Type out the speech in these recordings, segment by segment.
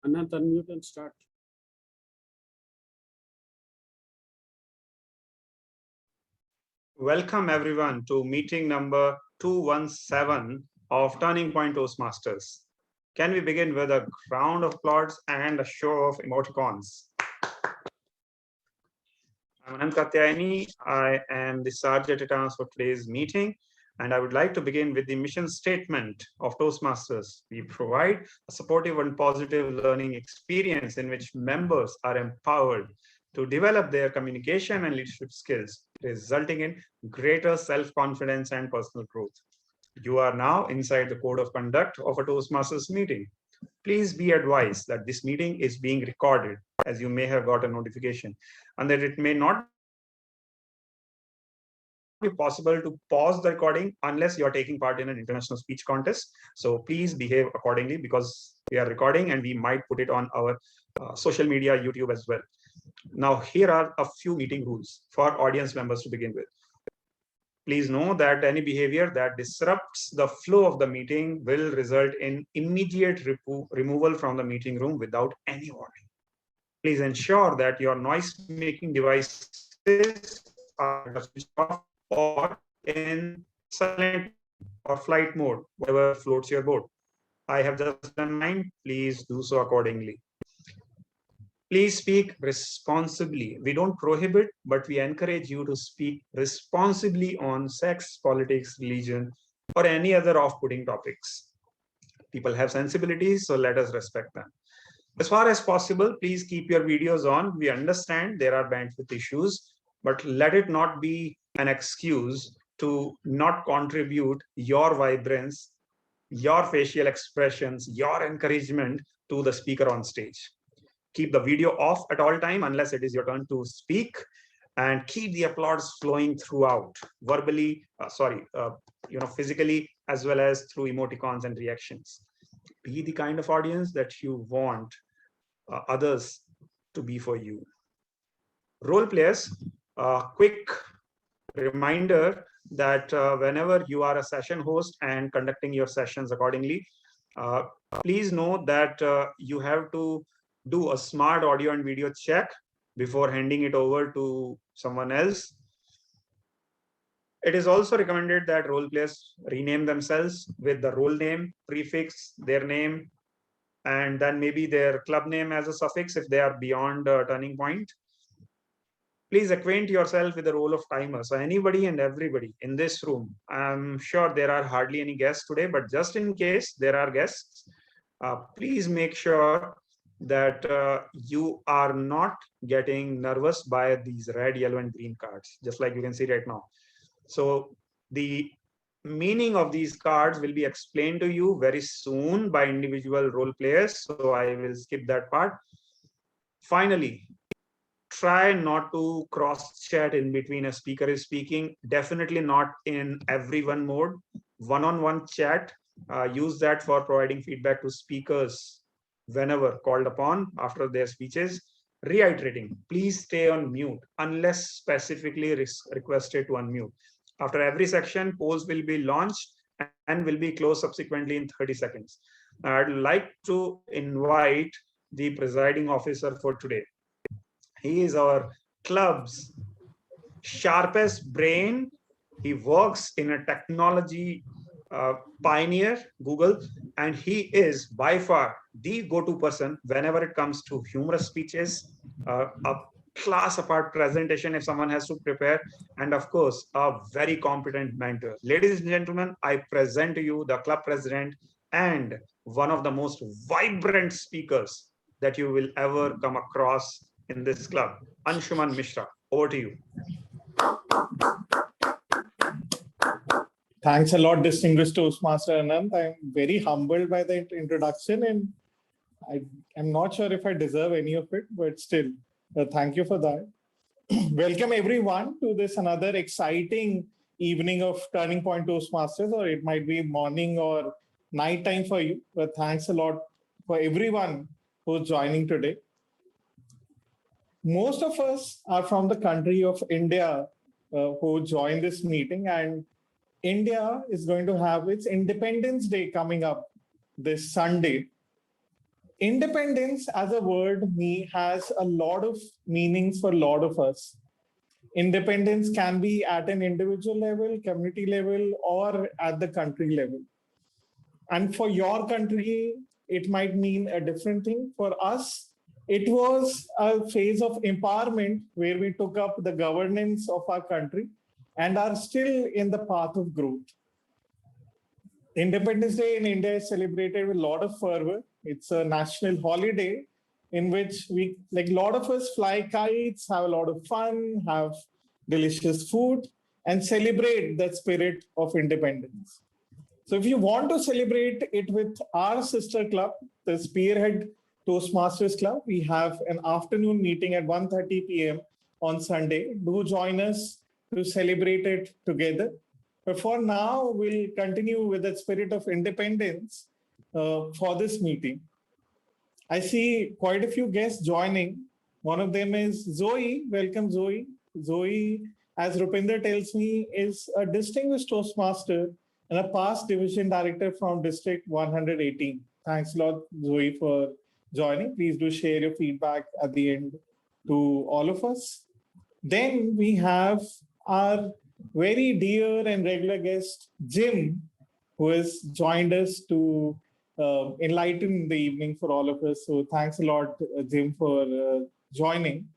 Anant, unmute and start. Welcome everyone to meeting number 217 of Turning Point Toastmasters. Can we begin with a round of applause and a show of emoticons? I'm Anant Katyayani. I am the Sergeant at Arms for today's meeting, and I would like to begin with the mission statement of Toastmasters. We provide a supportive and positive learning experience in which members are empowered to develop their communication and leadership skills, resulting in greater self-confidence and personal growth. You are now inside the code of conduct of a Toastmasters meeting. Please be advised that this meeting is being recorded, as you may have got a notification, and that it may not be possible to pause the recording unless you are taking part in an international speech contest. So please behave accordingly, because we are recording and we might put it on our social media, YouTube as well. Now, here are a few meeting rules for audience members to begin with. Please know that any behavior that disrupts the flow of the meeting will result in immediate removal from the meeting room without any warning. Please ensure that your noise-making devices are switched off or in silent or flight mode, whatever floats your boat. I have just done mine. Please do so accordingly. Please speak responsibly. We don't prohibit, but we encourage you to speak responsibly on sex, politics, religion, or any other off-putting topics. People have sensibilities, so let us respect them. As far as possible, please keep your videos on. We understand there are bandwidth issues, but let it not be an excuse to not contribute your vibrance, your facial expressions, your encouragement to the speaker on stage. Keep the video off at all time unless it is your turn to speak, and keep the applause flowing throughout, verbally, physically, as well as through emoticons and reactions. Be the kind of audience that you want others to be for you. Role players, quick reminder that whenever you are a session host and conducting your sessions accordingly, please know that you have to do a smart audio and video check before handing it over to someone else. It is also recommended that role players rename themselves with the role name, prefix, their name, and then maybe their club name as a suffix if they are beyond Turning Point. Please acquaint yourself with the role of timer. So anybody and everybody in this room, I'm sure there are hardly any guests today, but just in case there are guests, please make sure that you are not getting nervous by these red, yellow, and green cards, just like you can see right now. So the meaning of these cards will be explained to you very soon by individual role players, so I will skip that part. Finally, try not to cross chat in between a speaker is speaking. Definitely not in everyone mode. One-on-one chat, use that for providing feedback to speakers whenever called upon after their speeches. Reiterating, please stay on mute unless specifically requested to unmute. After every section, polls will be launched and will be closed subsequently in 30 seconds. I'd like to invite the presiding officer for today. He is our club's sharpest brain. He works in a technology pioneer, Google, and he is by far the go-to person whenever it comes to humorous speeches, a class apart presentation if someone has to prepare, and of course, a very competent mentor. Ladies and gentlemen, I present to you the club president and one of the most vibrant speakers that you will ever come across in this club, Anshuman Mishra. Over to you. Thanks a lot, distinguished Toastmaster Anand. I'm very humbled by the introduction, and I'm not sure if I deserve any of it, but still, thank you for that. Welcome everyone to this another exciting evening of Turning Point Toastmasters, or it might be morning or night time for you. But thanks a lot for everyone who's joining today. Most of us are from the country of India who joined this meeting, and India is going to have its Independence Day coming up this Sunday. Independence as a word has a lot of meanings for a lot of us. Independence can be at an individual level, community level, or at the country level. And for your country, it might mean a different thing. For us, it was a phase of empowerment where we took up the governance of our country and are still in the path of growth. Independence Day in India is celebrated with a lot of fervor. It's a national holiday in which we, like a lot of us, fly kites, have a lot of fun, have delicious food, and celebrate the spirit of independence. So if you want to celebrate it with our sister club, the Spearhead Toastmasters Club, we have an afternoon meeting at 1:30 p.m. on Sunday. Do join us to celebrate it together. But for now, we'll continue with the spirit of independence for this meeting. I see quite a few guests joining. One of them is Zoe. Welcome, Zoe. Zoe, as Rupinder tells me, is a distinguished Toastmaster and a past division director from District 118. Thanks a lot, Zoe, for joining. Please do share your feedback at the end to all of us. Then we have our very dear and regular guest, Jim, who has joined us to enlighten the evening for all of us. So thanks a lot, Jim, for joining.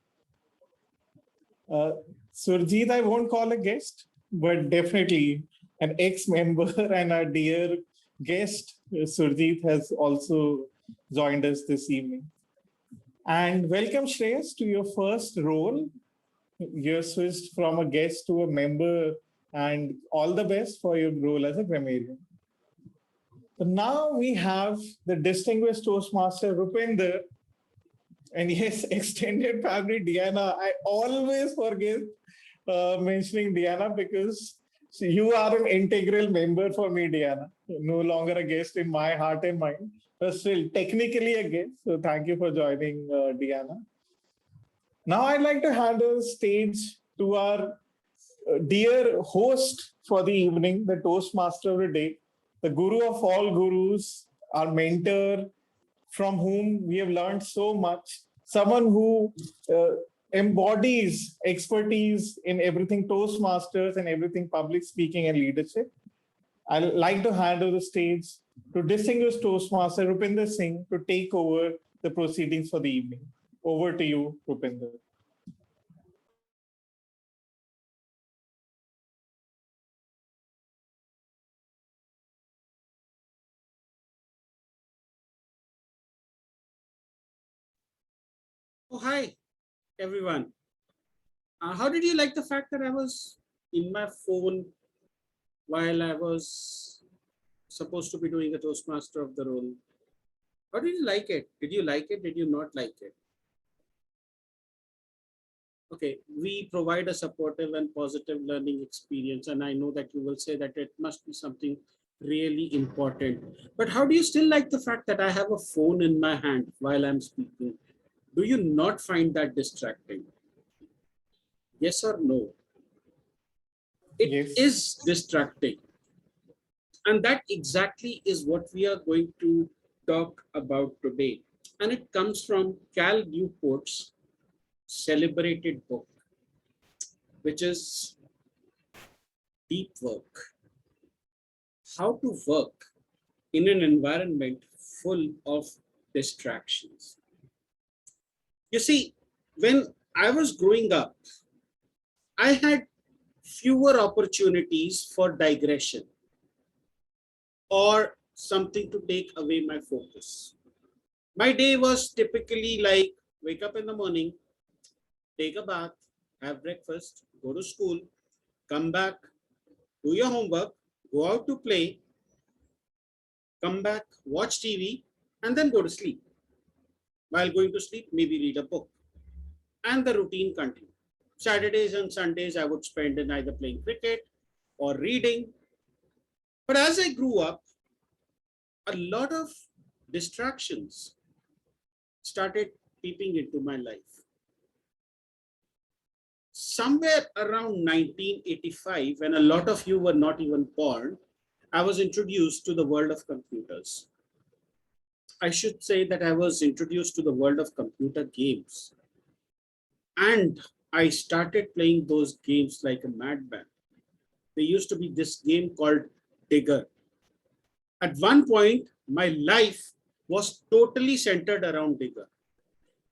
Surjit, I won't call a guest, but definitely an ex-member and our dear guest, Surjit, has also joined us this evening. And welcome, Shreyash, to your first role. You're switched from a guest to a member, and all the best for your role as a grammarian. So now we have the distinguished Toastmaster Rupinder, and yes, extended family Deanna. I always forget mentioning Deanna because you are an integral member for me, Deanna. No longer a guest in my heart and mind, but still technically a guest. So thank you for joining, Deanna. Now I'd like to hand the stage to our dear host for the evening, the Toastmaster of the day, the guru of all gurus, our mentor, from whom we have learned so much, someone who embodies expertise in everything Toastmasters and everything public speaking and leadership. I'd like to hand over the stage to distinguished Toastmaster Rupinder Singh to take over the proceedings for the evening. Over to you, Rupinder. Oh, hi, everyone. How did you like the fact that I was in my phone while I was supposed to be doing a Toastmaster of the role? How did you like it? Did you like it? Did you not like it? Okay, we provide a supportive and positive learning experience, and I know that you will say that it must be something really important. But how do you still like the fact that I have a phone in my hand while I'm speaking? Do you not find that distracting? Yes or no? It is distracting. And that exactly is what we are going to talk about today. And it comes from Cal Newport's celebrated book, which is Deep Work. How to work in an environment full of distractions. You see, when I was growing up, I had fewer opportunities for digression or something to take away my focus. My day was typically like wake up in the morning, take a bath, have breakfast, go to school, come back, do your homework, go out to play, come back, watch TV, and then go to sleep. While going to sleep, maybe read a book. And the routine continued. Saturdays and Sundays, I would spend in either playing cricket or reading. But as I grew up, a lot of distractions started peeping into my life. Somewhere around 1985, when a lot of you were not even born, I was introduced to the world of computers. I should say that I was introduced to the world of computer games. And I started playing those games like a madman. There used to be this game called Digger. At one point, my life was totally centered around Digger.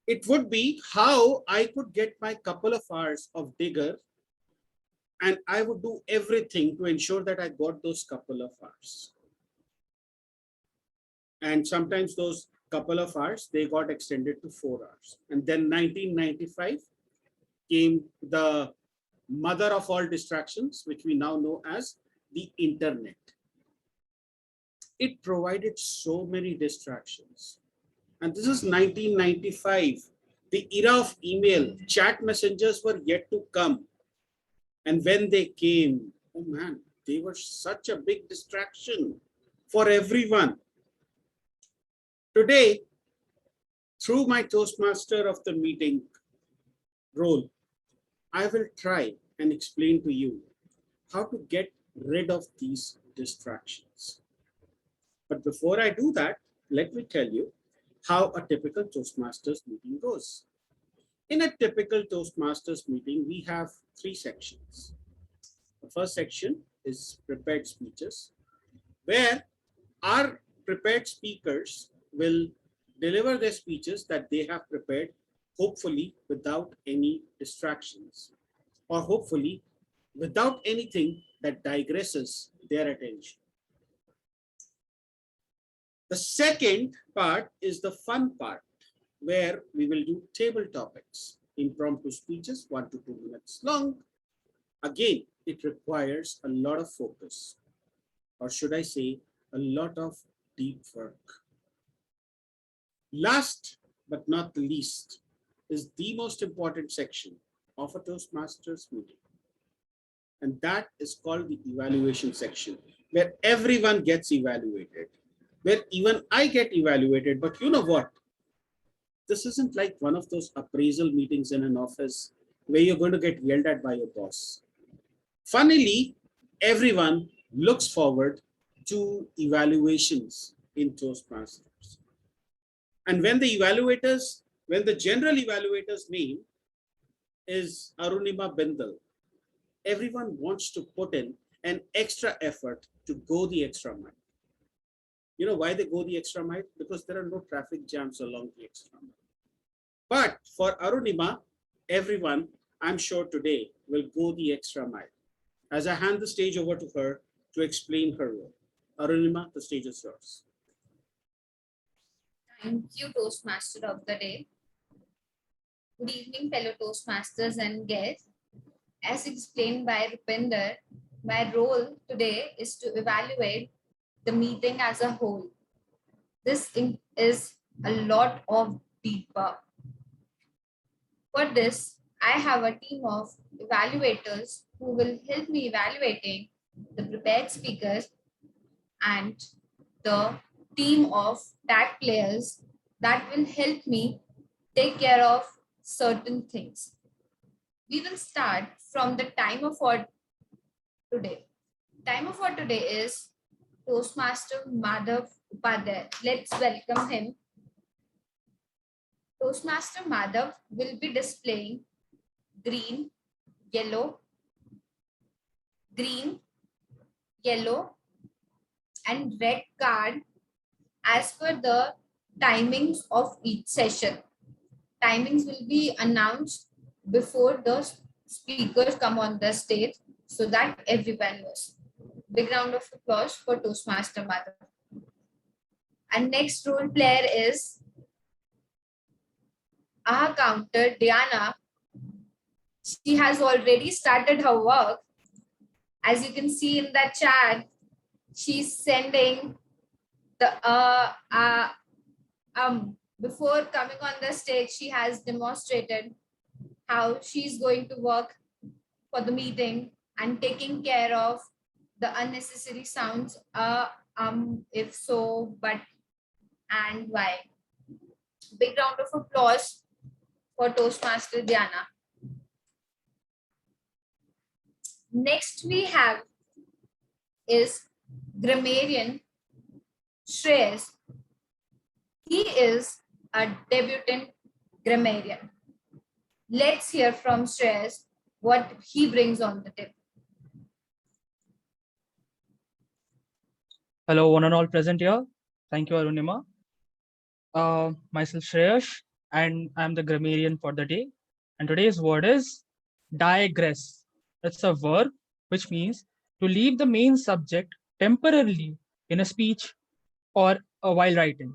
It would be how I could get my couple of hours of Digger, and I would do everything to ensure that I got those couple of hours. And sometimes those couple of hours, they got extended to 4 hours. And then 1995 came the mother of all distractions, which we now know as the internet. It provided so many distractions. And this is 1995. The era of email, chat messengers were yet to come. And when they came, oh man, they were such a big distraction for everyone. Today, through my Toastmaster of the meeting role, I will try and explain to you how to get rid of these distractions. But before I do that, let me tell you how a typical Toastmasters meeting goes. In a typical Toastmasters meeting, we have 3 sections. The first section is prepared speeches, where our prepared speakers will deliver their speeches that they have prepared, hopefully without any distractions, or hopefully without anything that digresses their attention. The second part is the fun part, where we will do table topics, impromptu speeches, 1 to 2 minutes long. Again, it requires a lot of focus, or should I say, a lot of deep work. Last but not the least is the most important section of a Toastmasters meeting. And that is called the evaluation section, where everyone gets evaluated, where even I get evaluated. But you know what? This isn't like one of those appraisal meetings in an office where you're going to get yelled at by your boss. Funnily, everyone looks forward to evaluations in Toastmasters. And when the general evaluator's name is Arunima Bindal, everyone wants to put in an extra effort to go the extra mile. You know why they go the extra mile? Because there are no traffic jams along the extra mile. But for Arunima, everyone, I'm sure today, will go the extra mile. As I hand the stage over to her to explain her role. Arunima, the stage is yours. Thank you, Toastmaster of the day. Good evening, fellow Toastmasters and guests. As explained by Rupinder, my role today is to evaluate the meeting as a whole. This is a lot of deep work. For this, I have a team of evaluators who will help me evaluating the prepared speakers and the team of tag players that will help me take care of certain things. We will start from the timer for today. Timer for today is Toastmaster Madhav Upadhyay. Let's welcome him. Toastmaster Madhav will be displaying green, yellow, and red card as per the timings of each session. Timings will be announced before the speakers come on the stage so that everyone knows. Big round of applause for Toastmaster Madhav. And next role player is our counter, Deanna. She has already started her work. As you can see in the chat, she's sending the before coming on the stage, she has demonstrated how she's going to work for the meeting and taking care of the unnecessary sounds, if so, but, and why. Big round of applause for Toastmaster Deanna. Next we have is Grammarian Shreyash. He is a debutant grammarian. Let's hear from Shreyash what he brings on the table. Hello, one and all present here. Thank you, Arunima. Myself, Shreyash, and I'm the grammarian for the day. And today's word is digress. It's a verb which means to leave the main subject temporarily in a speech or while writing.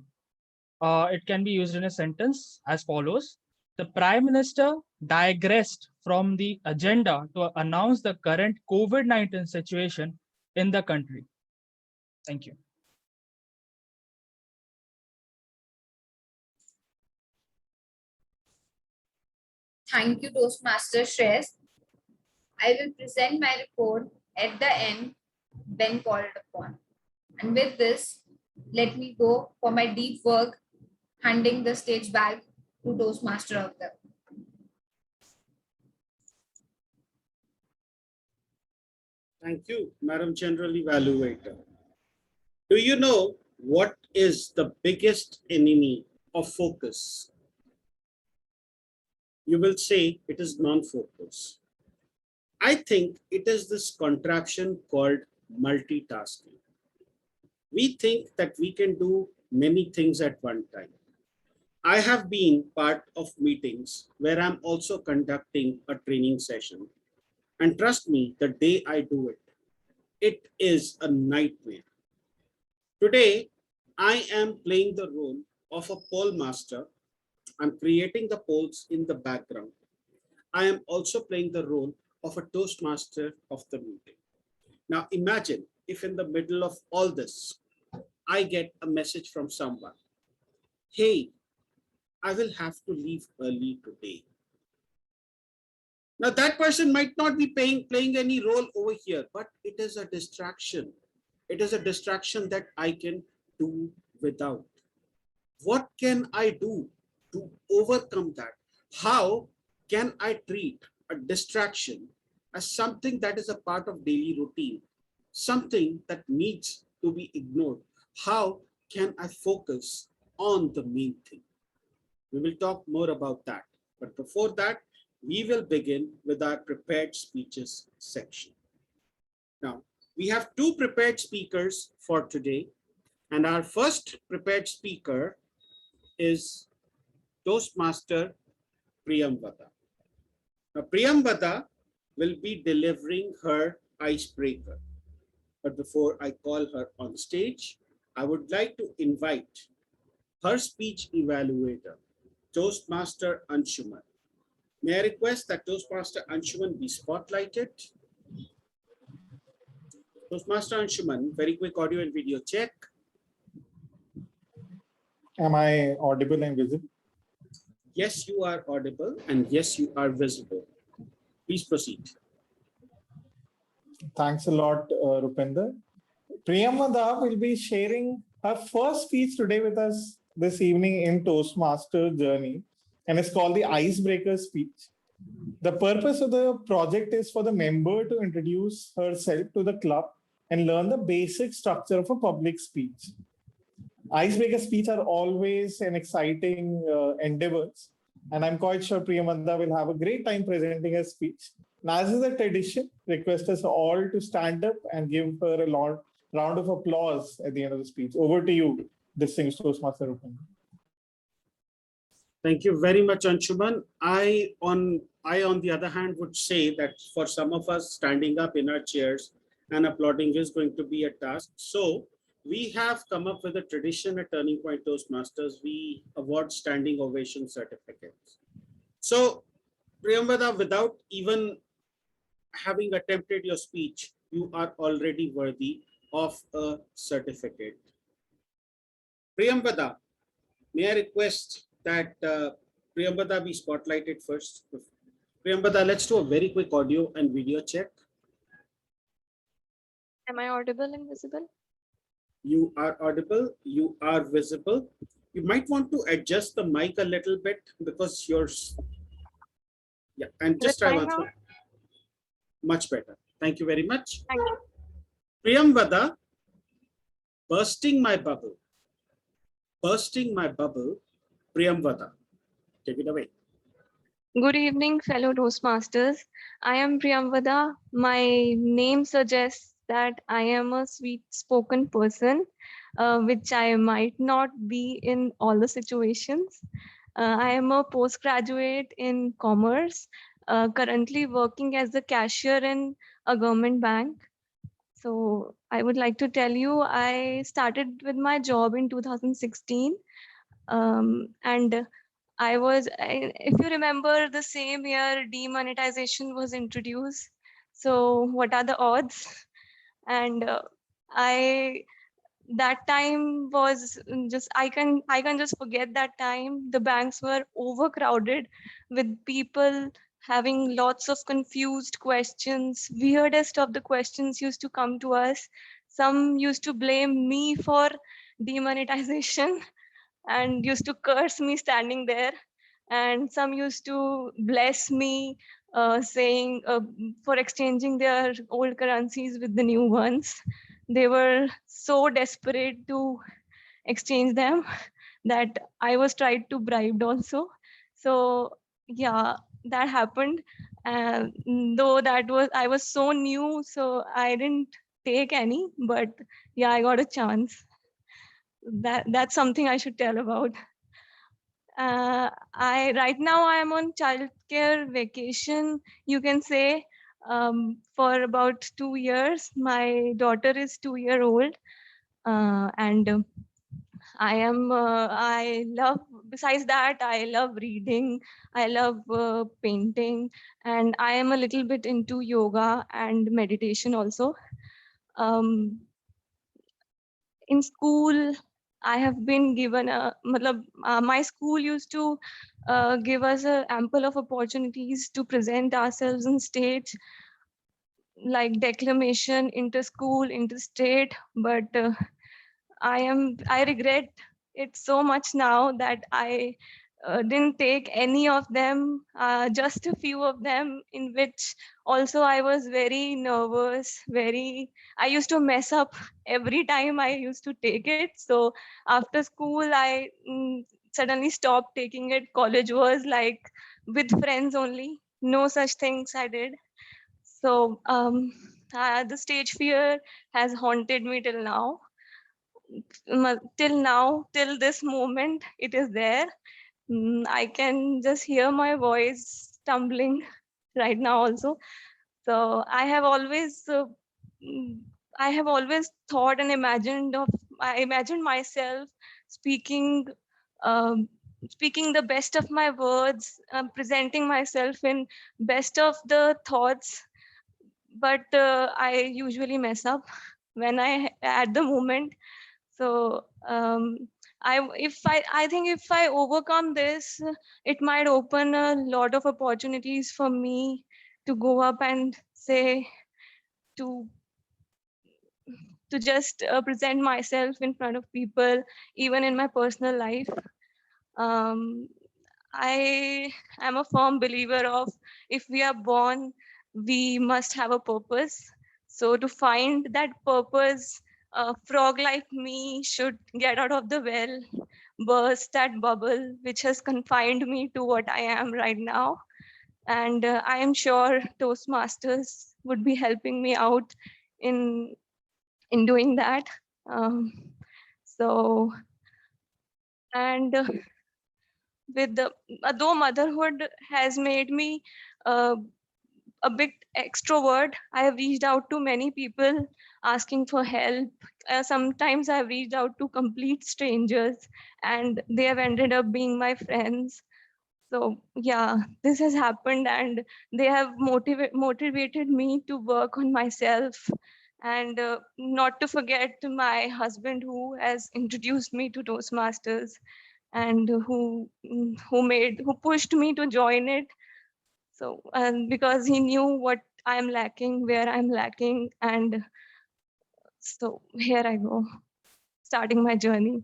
It can be used in a sentence as follows. The Prime Minister digressed from the agenda to announce the current COVID-19 situation in the country. Thank you. Thank you, Toastmaster Shreyash. I will present my report at the end when called upon. And with this, let me go for my deep work, handing the stage back to Toastmaster of the. Thank you, Madam General Evaluator. Do you know what is the biggest enemy of focus? You will say it is non-focus. I think it is this contraption called multitasking. We think that we can do many things at one time. I have been part of meetings where I'm also conducting a training session. And trust me, the day I do it, it is a nightmare. Today, I am playing the role of a poll master. I'm creating the polls in the background. I am also playing the role of a Toastmaster of the meeting. Now imagine if in the middle of all this, I get a message from someone. Hey, I will have to leave early today. Now that person might not be playing any role over here, but it is a distraction. It is a distraction that I can do without. What can I do to overcome that? How can I treat a distraction as something that is a part of daily routine, something that needs to be ignored? How can I focus on the main thing? We will talk more about that. But before that, we will begin with our prepared speeches section. Now, we have two prepared speakers for today, and our first prepared speaker is Toastmaster Priyamvada. Now, Priyamvada will be delivering her icebreaker. But before I call her on stage, I would like to invite her speech evaluator, Toastmaster Anshuman. May I request that Toastmaster Anshuman be spotlighted? Toastmaster Anshuman, very quick audio and video check. Am I audible and visible? Yes, you are audible, and yes, you are visible. Please proceed. Thanks a lot, Rupinder. Priyamvada will be sharing her first speech today with us this evening in Toastmaster journey, and it's called the Icebreaker speech. The purpose of the project is for the member to introduce herself to the club and learn the basic structure of a public speech. Icebreaker speech are always an exciting endeavors, and I'm quite sure Priyamvada will have a great time presenting her speech. Now, as is a tradition, request us all to stand up and give her a round of applause at the end of the speech. Over to you, distinguished Toastmaster Rupinder. Thank you very much, Anshuman. I, on the other hand, would say that for some of us, standing up in our chairs and applauding is going to be a task. So we have come up with a tradition at Turning Point Toastmasters. We award standing ovation certificates. So, Priyamvada, without even having attempted your speech, you are already worthy of a certificate. Priyamvada, may I request that Priyamvada be spotlighted first? Priyamvada, let's do a very quick audio and video check. Am I audible and visible? You are audible, you are visible. You might want to adjust the mic a little bit because yours, yeah, and just try once more. Much better. Thank you very much. Thank you. Priyamvada, bursting my bubble. bursting my bubble, Priyamvada. Take it away. Good evening, fellow Toastmasters. I am Priyamvada. My name suggests that I am a sweet-spoken person, which I might not be in all the situations. I am a postgraduate in commerce, currently working as a cashier in a government bank. So I would like to tell you, I started with my job in 2016, and if you remember, the same year demonetization was introduced. So what are the odds? And I that time was just I can just forget that time. The banks were overcrowded with people having lots of confused questions. Weirdest of the questions used to come to us. Some used to blame me for demonetization and used to curse me standing there, and some used to bless me, saying for exchanging their old currencies with the new ones. They were so desperate to exchange them that I was tried to bribed also. So yeah, that happened. Though I was so new, so I didn't take any, but yeah, I got a chance. That's something I should tell about. I right now I am on childcare vacation, you can say, for about 2 years. My daughter is 2 year old, and I love. Besides that, I love reading. I love painting, and I am a little bit into yoga and meditation also. Um, in school, I have been given my school used to give us ample of opportunities to present ourselves on stage, like declamation, inter-school, inter-state. But I regret it so much now that I didn't take any of them, just a few of them, in which also I was very nervous, I used to mess up every time I used to take it. So after school, I suddenly stopped taking it. College was like with friends only. No such things I did. So the stage fear has haunted me till now. Till this moment, it is there. I can just hear my voice stumbling right now also. So mm, I have always thought and I imagined myself speaking, um, speaking the best of my words, presenting myself in best of the thoughts. But I usually mess up when at the moment. So I think if I overcome this, it might open a lot of opportunities for me to go up and say, to just present myself in front of people, even in my personal life. um, I am a firm believer of, if we are born, we must have a purpose. So to find that purpose, a frog like me should get out of the well, burst that bubble which has confined me to what I am right now. And I am sure Toastmasters would be helping me out in doing that. Um, so and with the though motherhood has made me uh, a bit extrovert, I have reached out to many people asking for help. Sometimes I've reached out to complete strangers, and they have ended up being my friends. So yeah, this has happened, and they have motivated me to work on myself, and not to forget my husband, who has introduced me to Toastmasters, and who pushed me to join it. So because he knew what I'm lacking, where I'm lacking, and so here I go, starting my journey.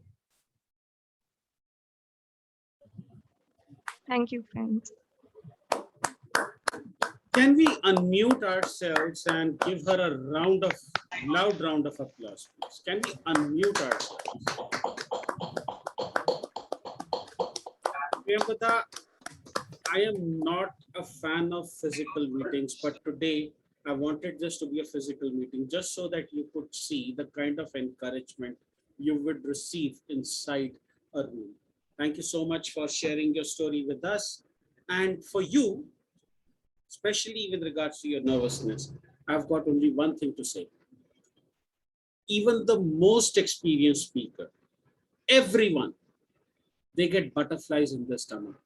Thank you, friends. Can we unmute ourselves and give her a loud round of applause, please? Can we unmute ourselves? Priyamvada, I am not a fan of physical meetings, but today I wanted this to be a physical meeting just so that you could see the kind of encouragement you would receive inside a room. Thank you so much for sharing your story with us. And for you, especially with regards to your nervousness, I've got only one thing to say. Even the most experienced speaker, everyone, they get butterflies in their stomach.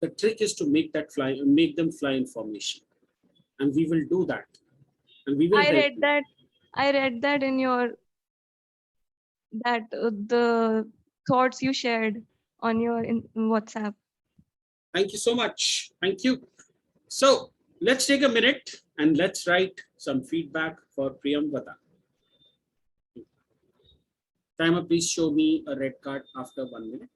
The trick is to make that fly and make them fly in formation. And we will do that. And we will I help read you. that. I read that in your the thoughts you shared on your WhatsApp. Thank you so much. Thank you. So let's take a minute and let's write some feedback for Priyamvada. Timer, please show me a red card after 1 minute.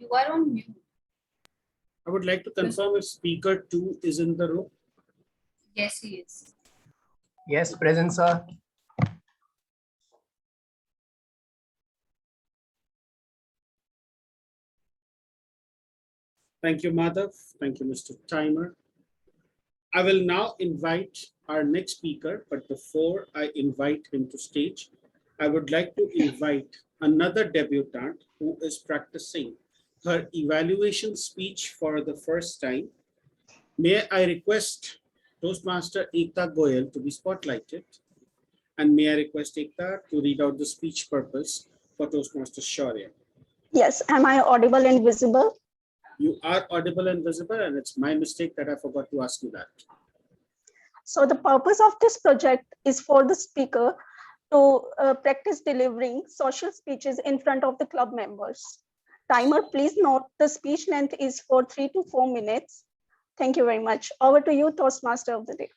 You are on mute. I would like to confirm if speaker 2 is in the room. Yes, he is. Yes, present, sir. Thank you, Madhav. Thank you, Mr. Timer. I will now invite our next speaker, but before I invite him to stage, I would like to invite another debutante who is practicing her evaluation speech for the first time. May I request Toastmaster Ekta Goyal to be spotlighted, and may I request Ekta to read out the speech purpose for Toastmaster Shaurya. Yes, am I audible and visible? You are audible and visible, and it's my mistake that I forgot to ask you that. So the purpose of this project is for the speaker to practice delivering social speeches in front of the club members. Timer, please note the speech length is for 3 to 4 minutes. Thank you very much. Over to you, Toastmaster of the day.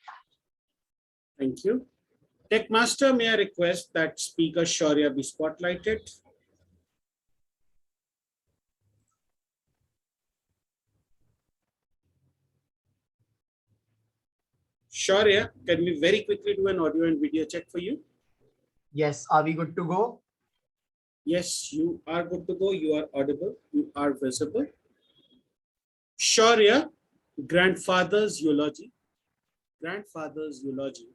Thank you. Techmaster, may I request that Speaker Shaurya be spotlighted? Shaurya, can we very quickly do an audio and video check for you? Yes, are we good to go? Yes, you are good to go. You are audible. You are visible. Shaurya, grandfather's eulogy. Grandfather's eulogy.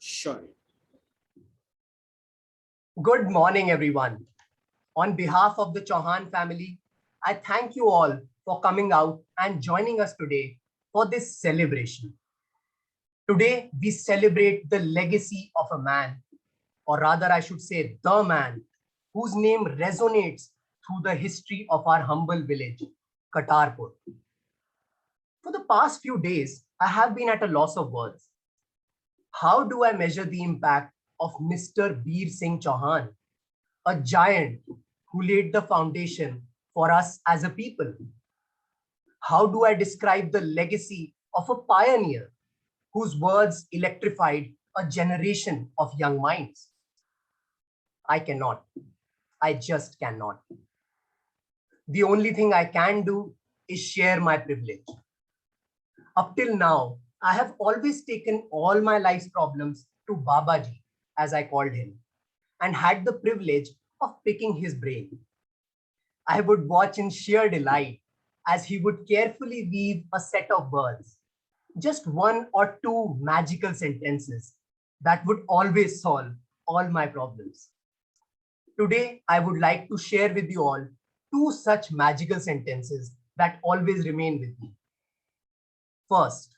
Shaurya. Good morning, everyone. On behalf of the Chauhan family, I thank you all for coming out and joining us today for this celebration. Today, we celebrate the legacy of a man, or rather, I should say, the man, whose name resonates through the history of our humble village, Kartarpur. For the past few days, I have been at a loss of words. How do I measure the impact of Mr. Bir Singh Chauhan, a giant who laid the foundation for us as a people? How do I describe the legacy of a pioneer whose words electrified a generation of young minds? I cannot. I just cannot. The only thing I can do is share my privilege. Up till now, I have always taken all my life's problems to Babaji, as I called him, and had the privilege of picking his brain. I would watch in sheer delight as he would carefully weave a set of words, just one or two magical sentences that would always solve all my problems. Today, I would like to share with you all two such magical sentences that always remain with me. First,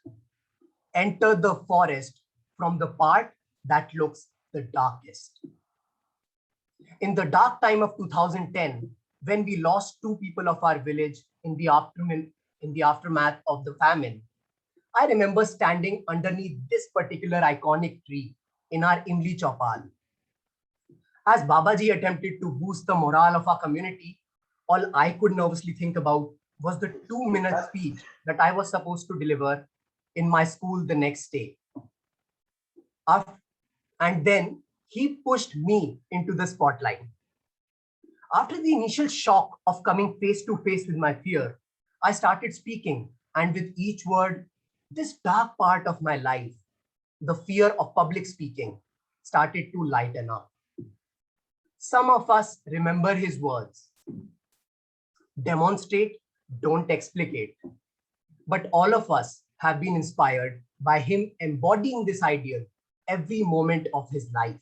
enter the forest from the part that looks the darkest. In the dark time of 2010, when we lost two people of our village in the aftermath of the famine, I remember standing underneath this particular iconic tree in our Imli Chaupal. As Babaji attempted to boost the morale of our community, all I could nervously think about was the 2-minute speech that I was supposed to deliver in my school the next day. And then he pushed me into the spotlight. After the initial shock of coming face to face with my fear, I started speaking, and with each word, this dark part of my life, the fear of public speaking, started to lighten up. Some of us remember his words: demonstrate, don't explicate. But all of us have been inspired by him embodying this ideal every moment of his life.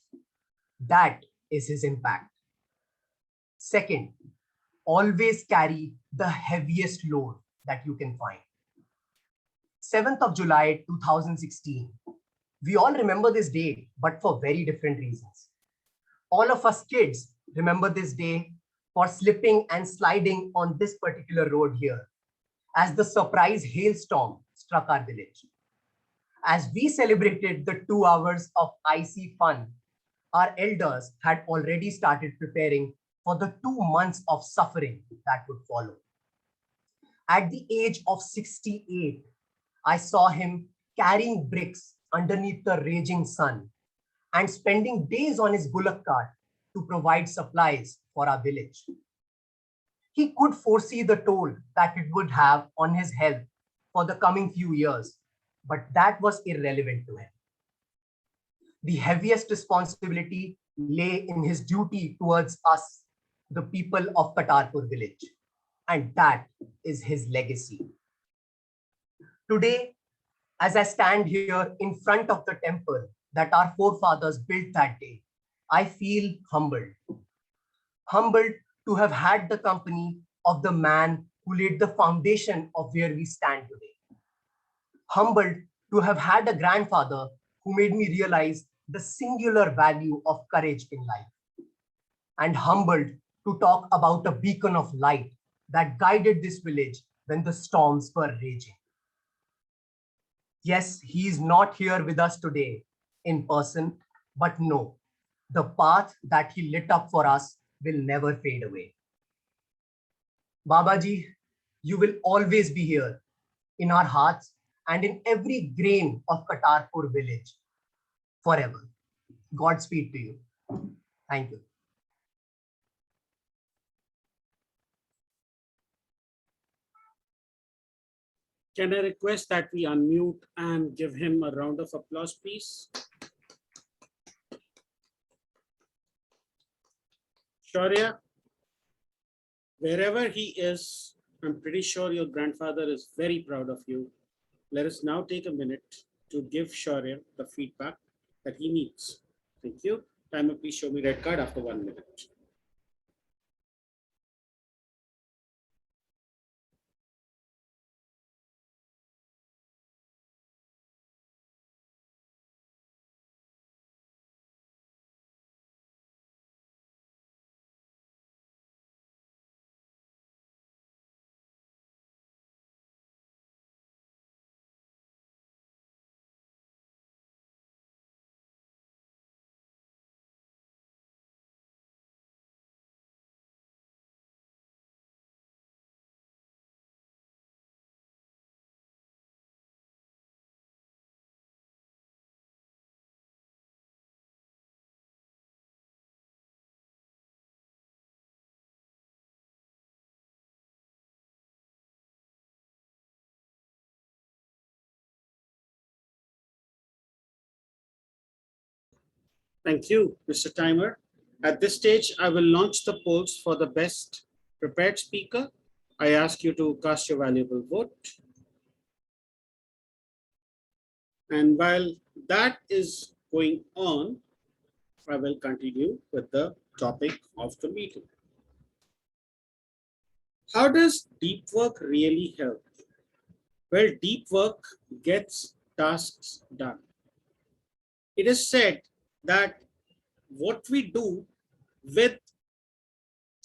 That is his impact. Second, always carry the heaviest load that you can find. 7th of July 2016. We all remember this date, but for very different reasons. All of us kids remember this day for slipping and sliding on this particular road here as the surprise hailstorm struck our village. As we celebrated the 2 hours of icy fun, our elders had already started preparing for the 2 months of suffering that would follow. At the age of 68, I saw him carrying bricks underneath the raging sun and spending days on his bullock cart to provide supplies for our village. He could foresee the toll that it would have on his health for the coming few years, but that was irrelevant to him. The heaviest responsibility lay in his duty towards us, the people of Katarpur village, and that is his legacy. Today, as I stand here in front of the temple that our forefathers built that day, I feel humbled. Humbled to have had the company of the man who laid the foundation of where we stand today. Humbled to have had a grandfather who made me realize the singular value of courage in life. And humbled to talk about a beacon of light that guided this village when the storms were raging. Yes, he is not here with us today in person, but no, the path that he lit up for us will never fade away. Babaji, you will always be here in our hearts and in every grain of Katarpur village forever. Godspeed to you. Thank you. Can I request that we unmute and give him a round of applause, please? Shaurya, wherever he is, I'm pretty sure your grandfather is very proud of you. Let us now take a minute to give Shaurya the feedback that he needs. Thank you. Timer, please show me red card after 1 minute. Thank you, Mr. Timer. At this stage, I will launch the polls for the best prepared speaker. I ask you to cast your valuable vote. And while that is going on, I will continue with the topic of the meeting. How does deep work really help? Well, deep work gets tasks done. It is said that what we do with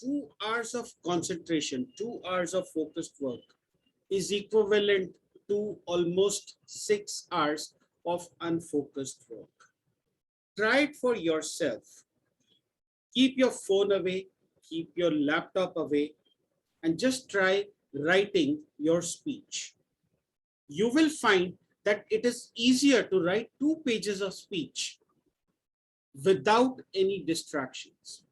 2 hours of concentration, 2 hours of focused work is equivalent to almost 6 hours of unfocused work. try it for yourself. Keep your phone away, keep your laptop away, and just try writing your speech. You will find that it is easier to write 2 pages of speech without any distractions.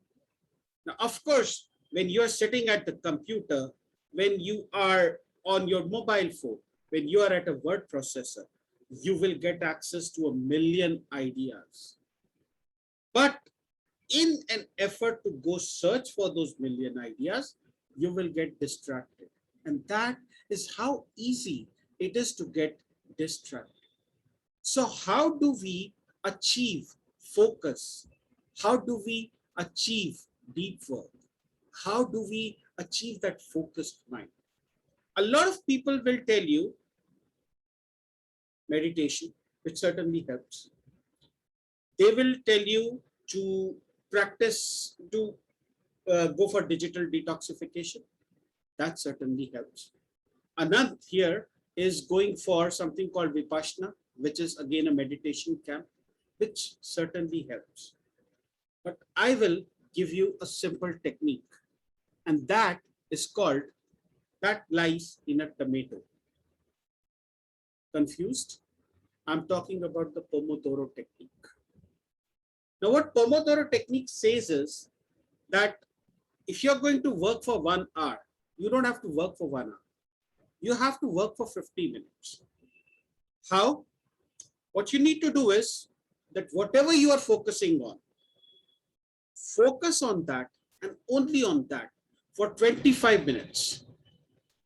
Now, of course, when you're sitting at the computer, when you are on your mobile phone, when you are at a word processor, you will get access to a million ideas. But in an effort to go search for those million ideas, you will get distracted. And that is how easy it is to get distracted. So how do we achieve focus? How do we achieve deep work? How do we achieve that focused mind? A lot of people will tell you meditation, which certainly helps. They will tell you to practice, to go for digital detoxification. That certainly helps. Another here is going for something called Vipassana, which is again a meditation camp, which certainly helps. But I will give you a simple technique, and that is called that lies in a tomato. Confused? I'm talking about the Pomodoro technique. Now, what Pomodoro technique says is that if you're going to work for 1 hour, you don't have to work for 1 hour. You have to work for 50 minutes. How? What you need to do is that whatever you are focusing on, focus on that and only on that for 25 minutes.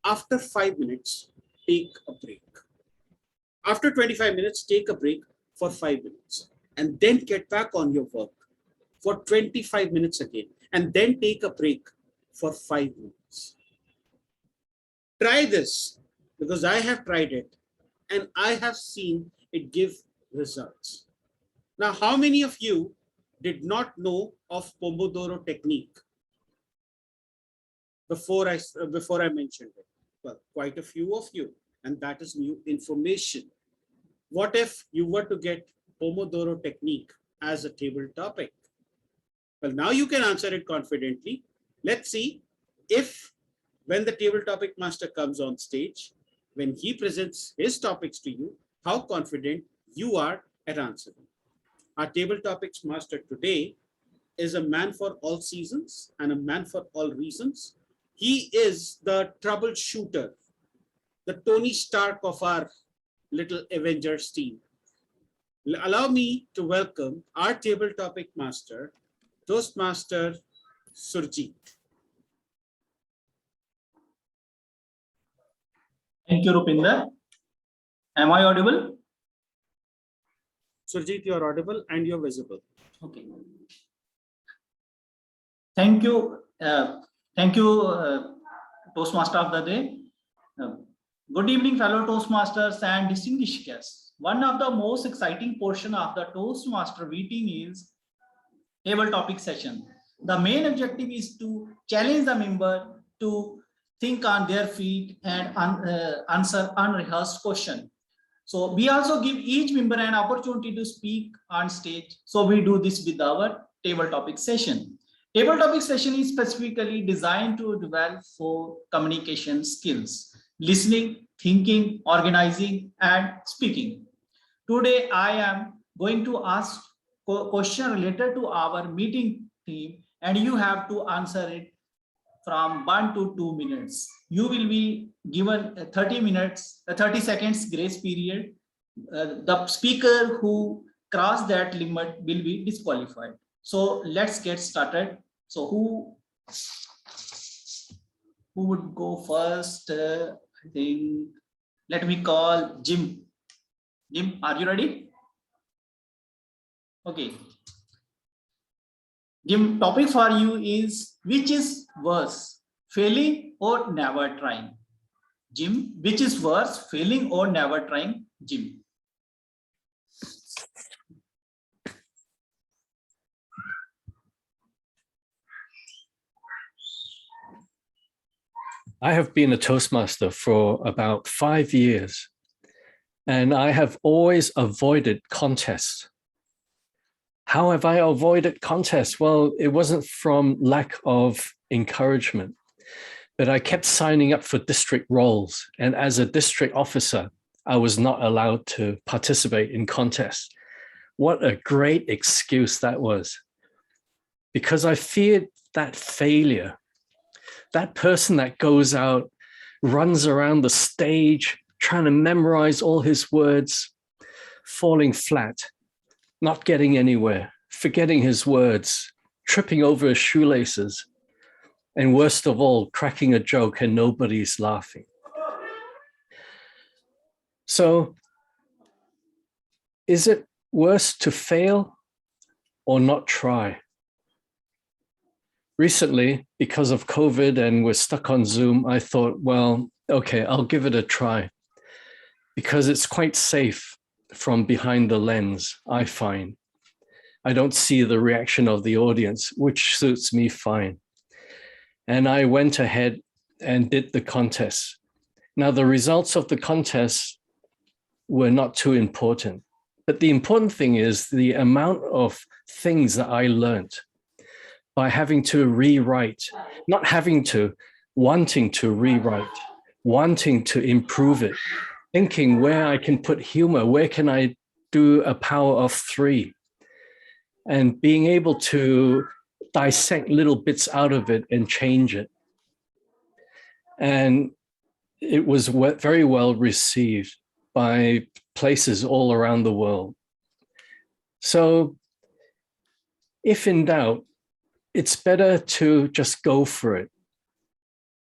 After 5 minutes, take a break. After 25 minutes, take a break for 5 minutes and then get back on your work for 25 minutes again and then take a break for 5 minutes. Try this because I have tried it and I have seen it give results. Now, how many of you did not know of Pomodoro technique before I mentioned it? Well, quite a few of you, and that is new information. What if you were to get Pomodoro technique as a table topic? Well, now you can answer it confidently. Let's see if when the table topic master comes on stage, when he presents his topics to you, how confident you are at answering. Our table topics master today is a man for all seasons and a man for all reasons. He is the troubleshooter, the Tony Stark of our little Avengers team. Allow me to welcome our table topic master, Toastmaster Surjit. Thank you, Rupinder. Am I audible? Surjit, you're audible and you're visible. Okay. Thank you. Toastmaster of the day. Good evening, fellow Toastmasters and distinguished guests. One of the most exciting portion of the Toastmaster meeting is table topic session. The main objective is to challenge the member to think on their feet and answer unrehearsed question. So we also give each member an opportunity to speak on stage. So we do this with our table topic session. Table topic session is specifically designed to develop 4 communication skills: listening, thinking, organizing, and speaking. Today, I am going to ask a question related to our meeting theme, and you have to answer it from 1 to 2 minutes. You will be given 30 seconds grace period. The speaker who cross that limit will be disqualified. So let's get started. So who would go first? I think let me call Jim. Jim, are you ready? Okay. Jim, topic for you is which is worse, failing or never trying? Jim, which is worse, failing or never trying? Jim. I have been a Toastmaster for about 5 years, and I have always avoided contests. How have I avoided contests? Well, it wasn't from lack of encouragement, but I kept signing up for district roles. And as a district officer, I was not allowed to participate in contests. What a great excuse that was. Because I feared that failure, that person that goes out, runs around the stage, trying to memorize all his words, falling flat, not getting anywhere, forgetting his words, tripping over his shoelaces, and worst of all, cracking a joke and nobody's laughing. So, is it worse to fail or not try? Recently, because of COVID and we're stuck on Zoom, I thought, well, okay, I'll give it a try because it's quite safe from behind the lens, I find. I don't see the reaction of the audience, which suits me fine. And I went ahead and did the contest. Now, the results of the contest were not too important, but the important thing is the amount of things that I learned by having to rewrite, not having to, wanting to rewrite, wanting to improve it, thinking where I can put humor, where can I do a power of 3, and being able to dissect little bits out of it and change it. And it was very well received by places all around the world. So if in doubt, it's better to just go for it.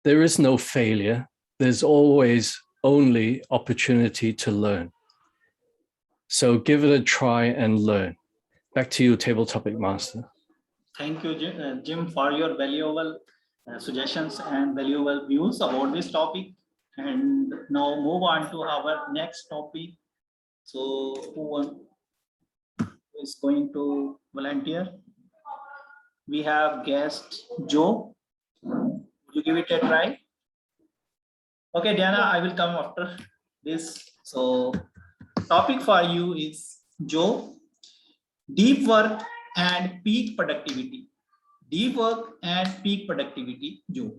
There is no failure. There's always only opportunity to learn. So give it a try and learn. Back to you, Table Topic Master. Thank you, Jim, for your valuable suggestions and valuable views about this topic. And now move on to our next topic. So who is going to volunteer? We have guest Joe. Would you give it a try? Okay, Deanna, I will come after this. So topic for you is Joe, deep work and peak productivity. Deep work and peak productivity, Joe.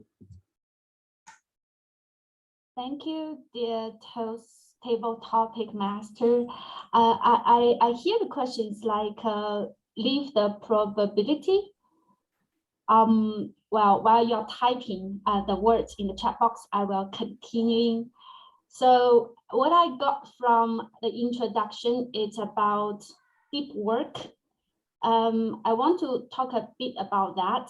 Thank you, dear Table Topic Master. I hear the questions like leave the probability. Well, while you're typing the words in the chat box, I will continue. So what I got from the introduction is about deep work. I want to talk a bit about that.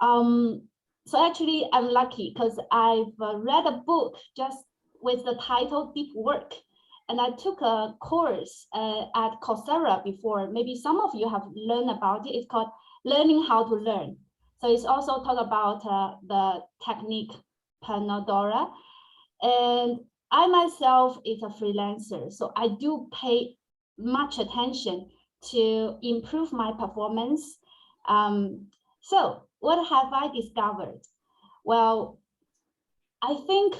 So actually, I'm lucky because I've read a book just with the title Deep Work. And I took a course at Coursera before. Maybe some of you have learned about it. It's called Learning How to Learn. So it's also talk about the technique Pomodoro. And I myself is a freelancer. So I do pay much attention to improve my performance. So what have I discovered? Well, I think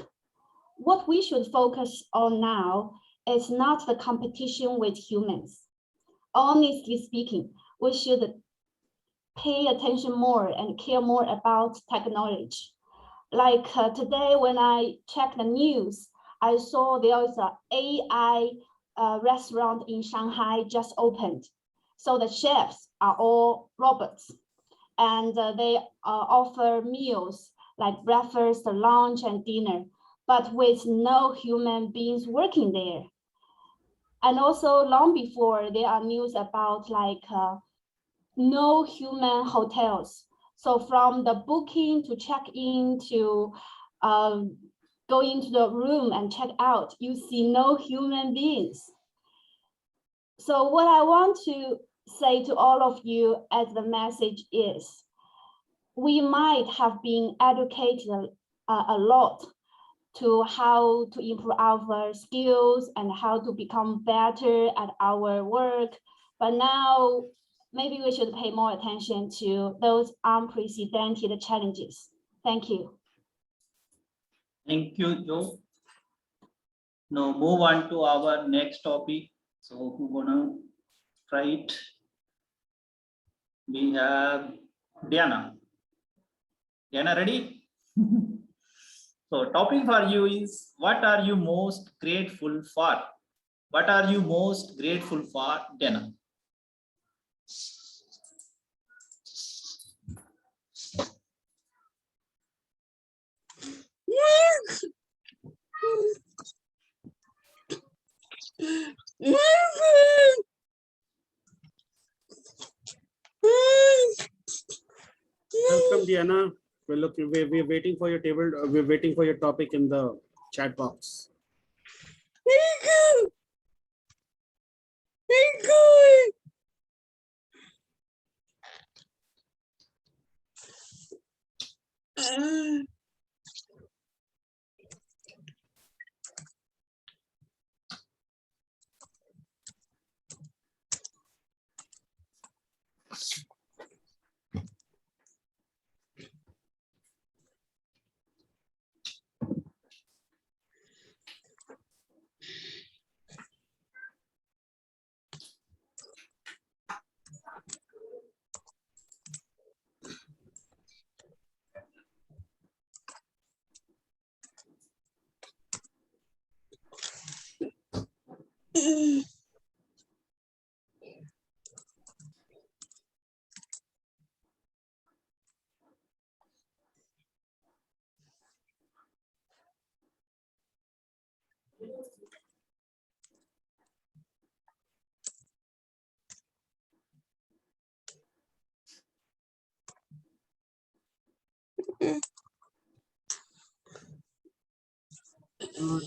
what we should focus on now is not the competition with humans. Honestly speaking, we should pay attention more and care more about technology. Like today, when I checked the news, I saw there is an AI restaurant in Shanghai just opened. So the chefs are all robots, and they offer meals like breakfast, lunch, and dinner, but with no human beings working there. And also long before, there are news about like no human hotels. So from the booking to check in to go into the room and check out, you see no human beings. So what I want to say to all of you as the message is, we might have been educated a lot to how to improve our skills and how to become better at our work. But now maybe we should pay more attention to those unprecedented challenges. Thank you. Thank you, Joe. Now move on to our next topic. So who gonna try it? we have Deanna. Deanna, ready? So topic for you is, what are you most grateful for? What are you most grateful for, Deanna? Welcome, Diana. We're waiting for your table. We're waiting for your topic in the chat box.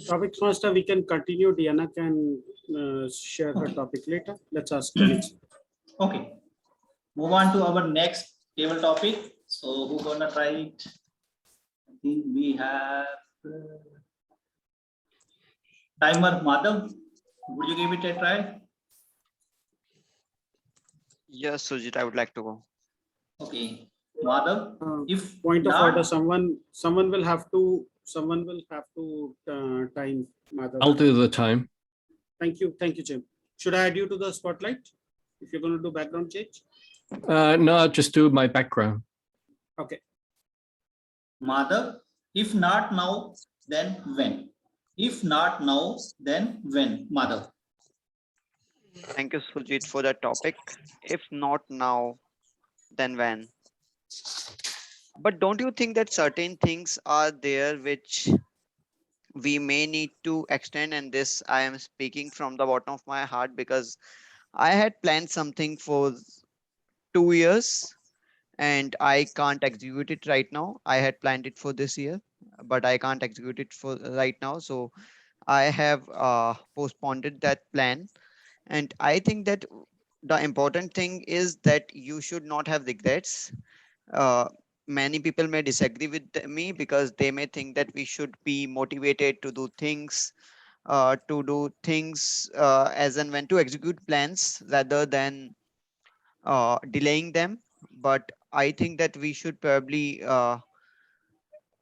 Topic master, we can continue. Diana can share her topic later. Let's ask the next. Okay, move on to our next table topic. So who's gonna try it? I think we have timer. Madhav, would you give it a try? Yes, Sujit, I would like to go. Okay, Madhav, if Point of not, order, someone will have to time Madhav. I'll do the time. Thank you, Jim. Should I add you to the spotlight if you're going to do background change? No, I'll just do my background. Okay. Madhav, if not now, then when? If not now, then when? Madhav. Thank you, Sujit, for the topic. If not now, then when? But don't you think that certain things are there which we may need to extend? And this I am speaking from the bottom of my heart, because I had planned something for 2 years and I can't execute it right now. I had planned it for this year, but I can't execute it for right now. So I have postponed that plan. And I think that the important thing is that you should not have regrets. Many people may disagree with me because they may think that we should be motivated to do things, as and when, to execute plans rather than delaying them. But I think that we should probably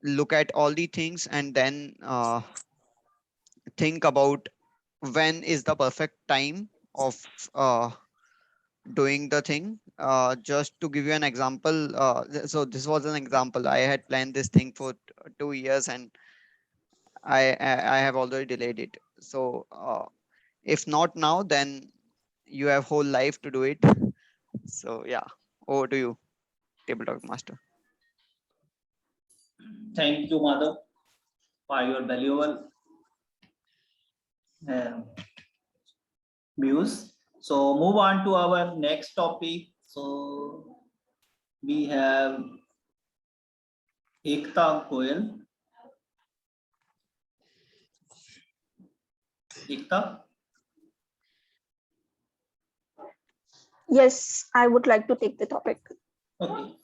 look at all the things and then think about when is the perfect time of doing the thing. Just to give you an example, so this was an example. I had planned this thing for 2 years and I have already delayed it. So if not now, then you have whole life to do it. So yeah, over to you, tabletop master. Thank you, Madhav, for your valuable views. So move on to our next topic. So we have Ekta Goyal. Ekta? Yes, I would like to take the topic. Okay.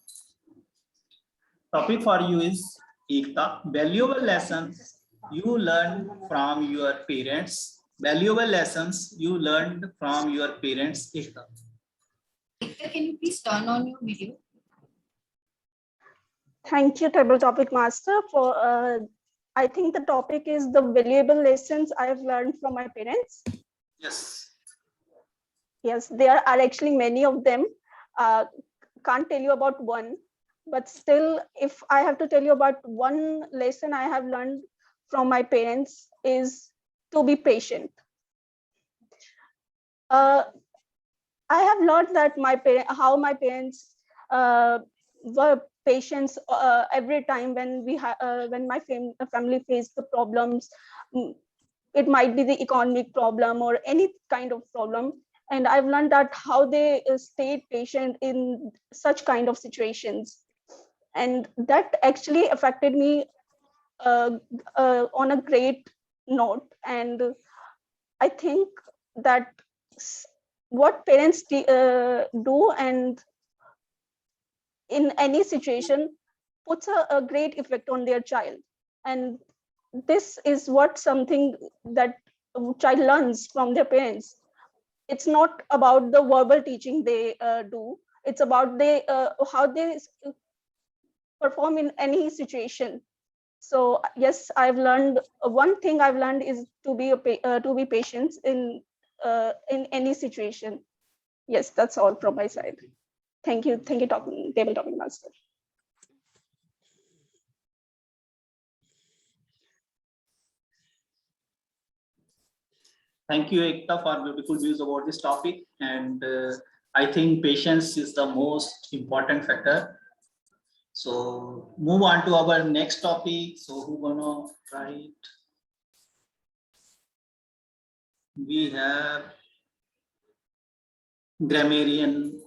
Topic for you is, Ekta, valuable lessons you learned from your parents. Valuable lessons you learned from your parents, Ekta. Ekta, can you please turn on your video? Thank you, Table Topic Master, for I think the topic is the valuable lessons I've learned from my parents. Yes. Yes, there are actually many of them. can't tell you about one, but still, if I have to tell you about one lesson I have learned from my parents is to be patient. I have learned that how my parents were patient every time when when my family faced the problems. It might be the economic problem or any kind of problem, and I've learned that how they stayed patient in such kind of situations, and that actually affected me on a great note. And I think that what parents do and in any situation puts a great effect on their child, and this is what something that a child learns from their parents. It's not about the verbal teaching they do, it's about how they perform in any situation. So yes, I've learned one thing I've learned is to be patient in any situation. Yes, that's all from my side. Thank you, table topic master. Thank you, Ekta, for beautiful views about this topic. And I think patience is the most important factor. So move on to our next topic. So who gonna write? We have grammarian.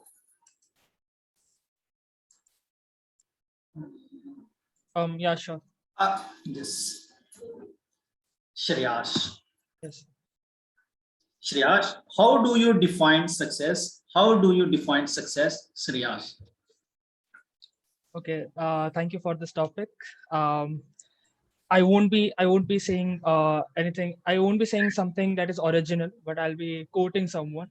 Yeah, sure. Yes. Shreyash. Yes. Shreyash, how do you define success? How do you define success, Shreyash? Okay. Thank you for this topic. I won't be saying anything. I won't be saying something that is original, but I'll be quoting someone.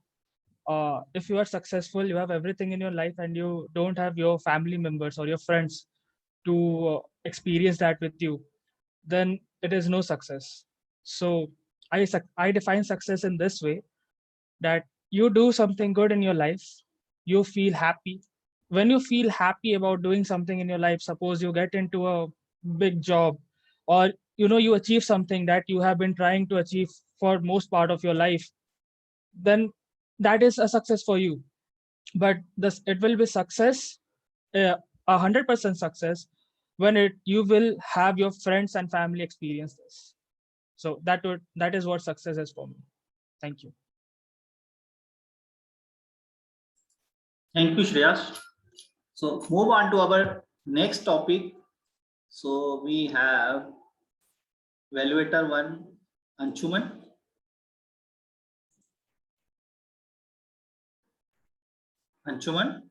If you are successful, you have everything in your life, and you don't have your family members or your friends to experience that with you, then it is no success. So I define success in this way, that you do something good in your life, you feel happy. When you feel happy about doing something in your life, suppose you get into a big job, or you achieve something that you have been trying to achieve for most part of your life, then that is a success for you. But this it will be success, 100% success, when you will have your friends and family experience this. So that is what success is for me. Thank you. Thank you, Shreyash. So move on to our next topic. So we have Evaluator 1, Anshuman. Anshuman.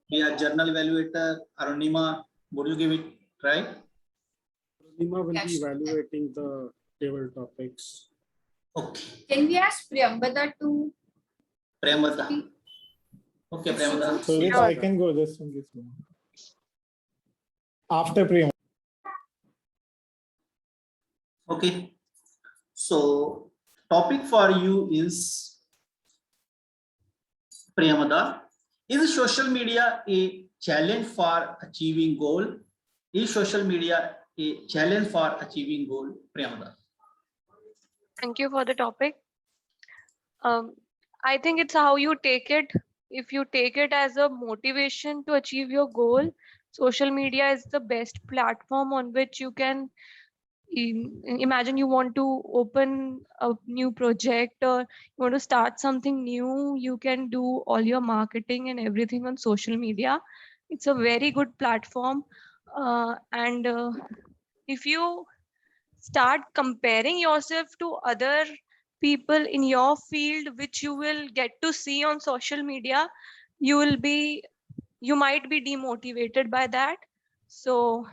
We are journal evaluator, Arunima. Would you give it try? Arunima will be evaluating the table topics. Okay. Can we ask Priyamvada to Priyamvada. Okay, Priyamvada. So if I can go this one. After Priyam. Okay. So topic for you is, Priyamvada, is social media a challenge for achieving goal? Is social media a challenge for achieving goal, Priyamvada? Thank you for the topic. I think it's how you take it. If you take it as a motivation to achieve your goal, social media is the best platform on which you can imagine you want to open a new project or you want to start something new. You can do all your marketing and everything on social media. It's a very good platform. And if you start comparing yourself to other people in your field, which you will get to see on social media, you might be demotivated by that. So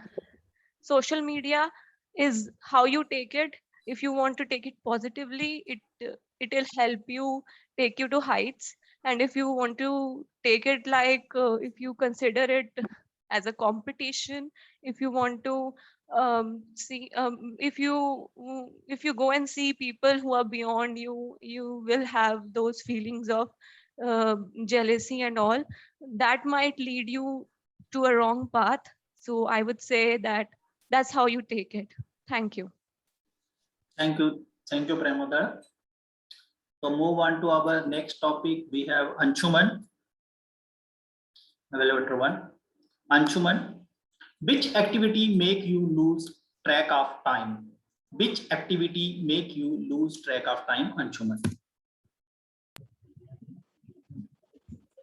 social media is how you take it. If you want to take it positively, it will help you take you to heights. And if you want to take it like if you consider it as a competition. If you want to see, if you go and see people who are beyond you, you will have those feelings of jealousy and all. That might lead you to a wrong path. So I would say that that's how you take it. Thank you. Thank you. Thank you, Priyamvada. So move on to our next topic. We have Anshuman, Evaluator 1. Anshuman, which activity make you lose track of time? Which activity make you lose track of time, Anshuman?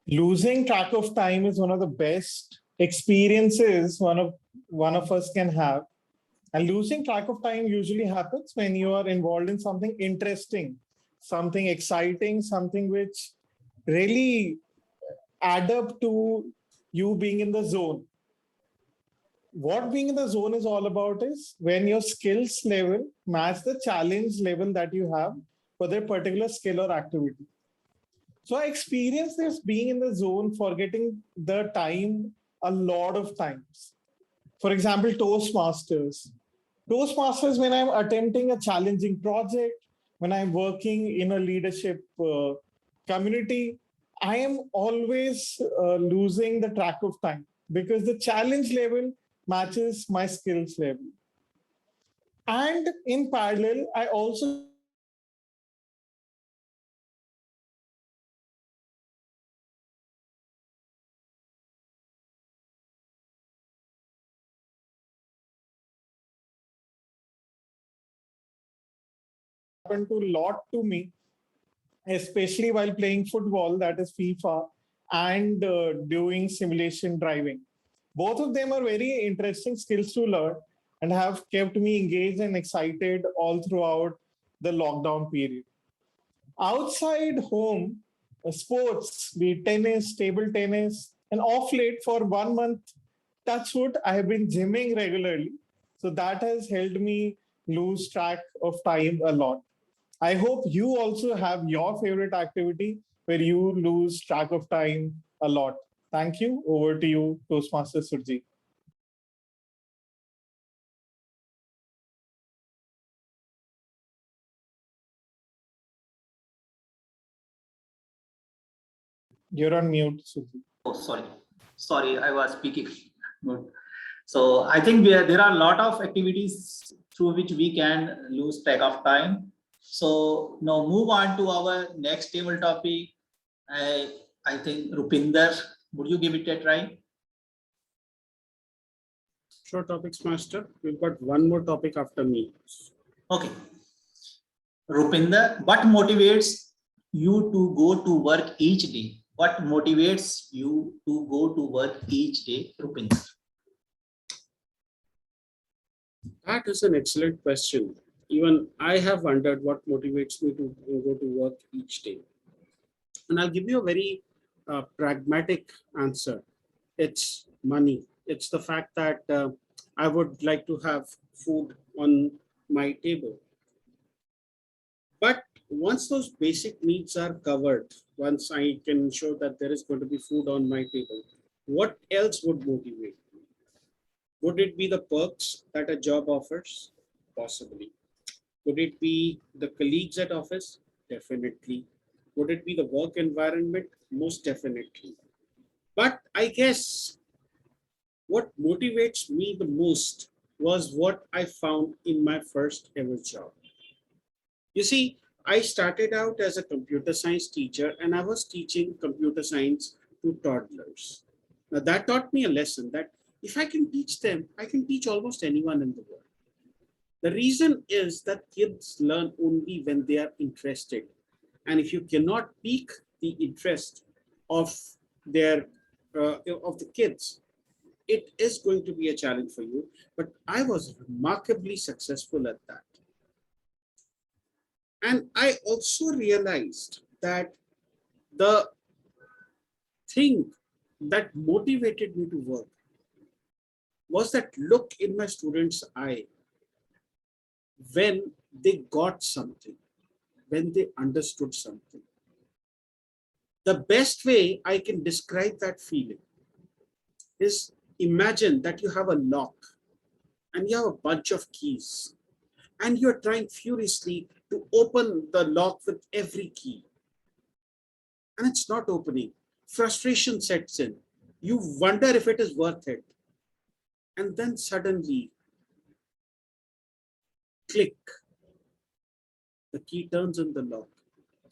Losing track of time is one of the best experiences one of us can have. And losing track of time usually happens when you are involved in something interesting, something exciting, something which really add up to you being in the zone. What being in the zone is all about is when your skills level match the challenge level that you have for their particular skill or activity. So I experienced this being in the zone, forgetting the time a lot of times. For example, Toastmasters. Toastmasters, when I'm attempting a challenging project, when I'm working in a leadership community, I am always losing the track of time because the challenge level matches my skills level. And in parallel, I also happened to a lot to me, especially while playing football, that is FIFA, and doing simulation driving. Both of them are very interesting skills to learn and have kept me engaged and excited all throughout the lockdown period. Outside home, sports, be it tennis, table tennis, and off late for 1 month, touch wood, I have been gymming regularly. So that has helped me lose track of time a lot. I hope you also have your favorite activity where you lose track of time a lot. Thank you. Over to you, Toastmaster Surji. You're on mute, Surji. Oh, sorry, I was speaking. Good. So I think there are a lot of activities through which we can lose track of time. So now move on to our next table topic. I think Rupinder, would you give it a try? Sure, topics master. We've got one more topic after me. Okay. Rupinder, what motivates you to go to work each day? What motivates you to go to work each day, Rupinder? That is an excellent question. Even I have wondered what motivates me to go to work each day. And I'll give you a very pragmatic answer. It's money. It's the fact that I would like to have food on my table. But once those basic needs are covered, once I can ensure that there is going to be food on my table, what else would motivate me? Would it be the perks that a job offers? Possibly. Would it be the colleagues at office? Definitely. Would it be the work environment? Most definitely. But I guess what motivates me the most was what I found in my first ever job. You see, I started out as a computer science teacher and I was teaching computer science to toddlers. Now that taught me a lesson that if I can teach them, I can teach almost anyone in the world. The reason is that kids learn only when they are interested. And if you cannot pique the interest of of the kids, it is going to be a challenge for you. But I was remarkably successful at that. And I also realized that the thing that motivated me to work was that look in my students' eye when they got something, when they understood something. The best way I can describe that feeling is Imagine that you have a lock and you have a bunch of keys and you're trying furiously to open the lock with every key. And it's not opening. Frustration sets in. You wonder if it is worth it. And then suddenly, click, the key turns in the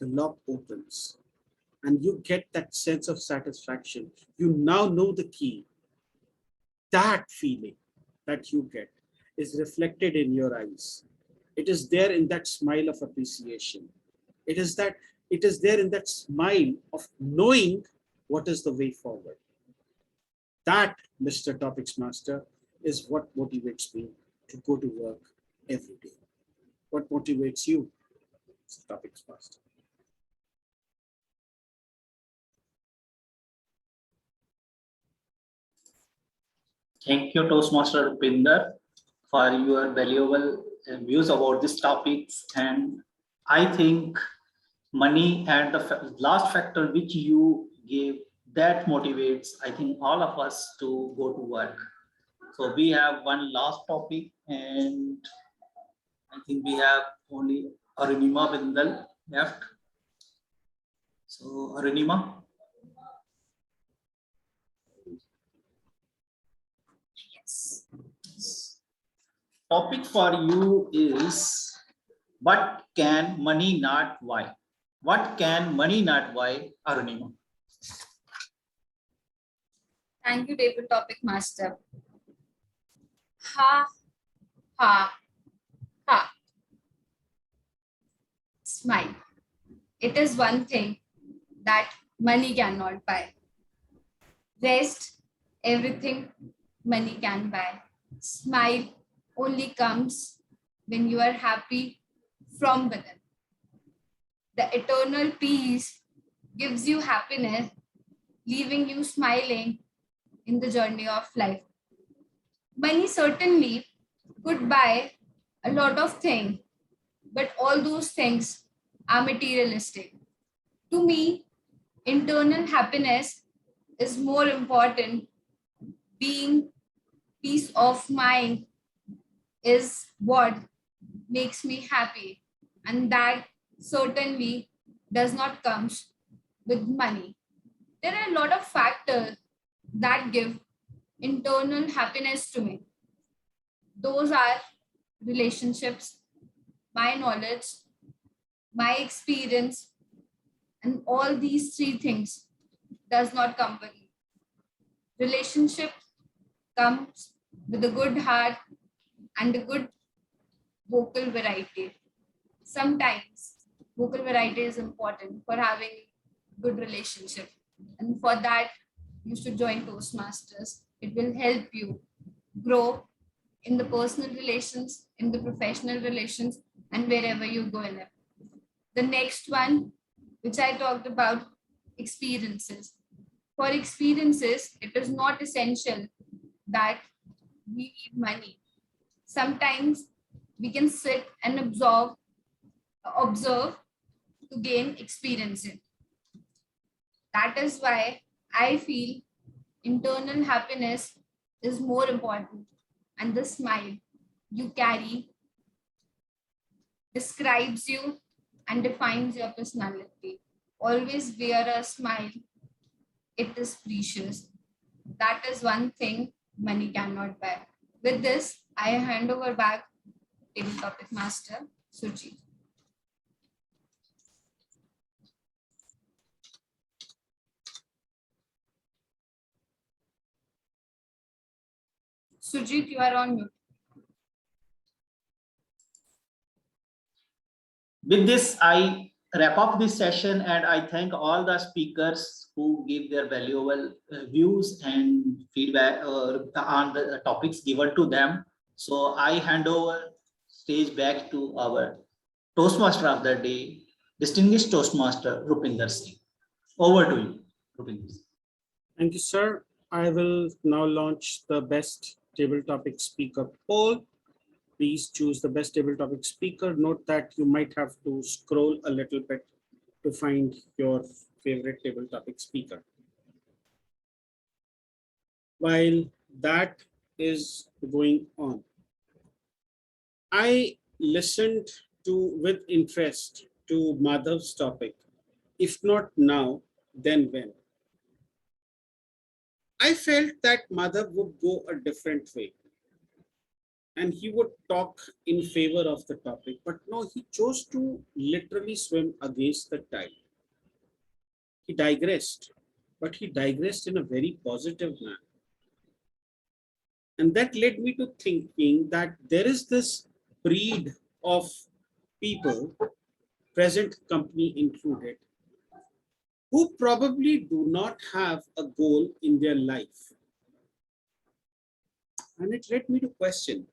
lock opens, and you get that sense of satisfaction. You now know the key. That feeling that you get is reflected in your eyes. It is there in that smile of appreciation. It is there in that smile of knowing what is the way forward. That, Mr. Topics Master, is what motivates me to go to work every day. What motivates you, Mr. Topics Master? Thank you, Toastmaster Rupinder, for your valuable views about these topics. And I think money and the last factor which you gave, that motivates, I think, all of us to go to work. So we have one last topic, and I think we have only Arunima Bindal left. So Arunima. Topic for you is, what can money not buy? What can money not buy, Arunima? Thank you, Table Topic Master. Ha, ha, ha. Smile. It is one thing that money cannot buy. Rest, everything money can buy. Smile only comes when you are happy from within. The eternal peace gives you happiness, leaving you smiling in the journey of life. Money certainly could buy a lot of things, but all those things are materialistic. To me, internal happiness is more important. Being peace of mind is what makes me happy, and that certainly does not come with money. There are a lot of factors that give internal happiness to me. Those are relationships, my knowledge, my experience, and all these three things does not come with me. Relationship comes with a good heart and a good vocal variety. Sometimes vocal variety is important for having good relationship, and for that you should join Toastmasters. It will help you grow in the personal relations, in the professional relations, and wherever you go in it. The next one, which I talked about, experiences. For experiences, it is not essential that we need money. Sometimes we can sit and observe to gain experiences. That is why I feel internal happiness is more important, and the smile you carry describes you and defines your personality. Always wear a smile. It is precious. That is one thing money cannot buy. With this, I hand over back to the Topic Master, Sujit. Sujit, you are on mute. With this, I wrap up this session, and I thank all the speakers who give their valuable views and feedback on the topics given to them. So I hand over stage back to our Toastmaster of the day, distinguished Toastmaster Rupinder Singh. Over to you, Rupinder. Thank you, sir. I will now launch the best table topic speaker poll. Please choose the best table topic speaker. Note that you might have to scroll a little bit to find your favorite table topic speaker. While that is going on. I listened with interest to Madhav's topic. If not now, then when? I felt that Madhav would go a different way and he would talk in favor of the topic, but no, he chose to literally swim against the tide. He digressed, but he digressed in a very positive manner. And that led me to thinking that there is this breed of people, present company included, who probably do not have a goal in their life. And it led me to question,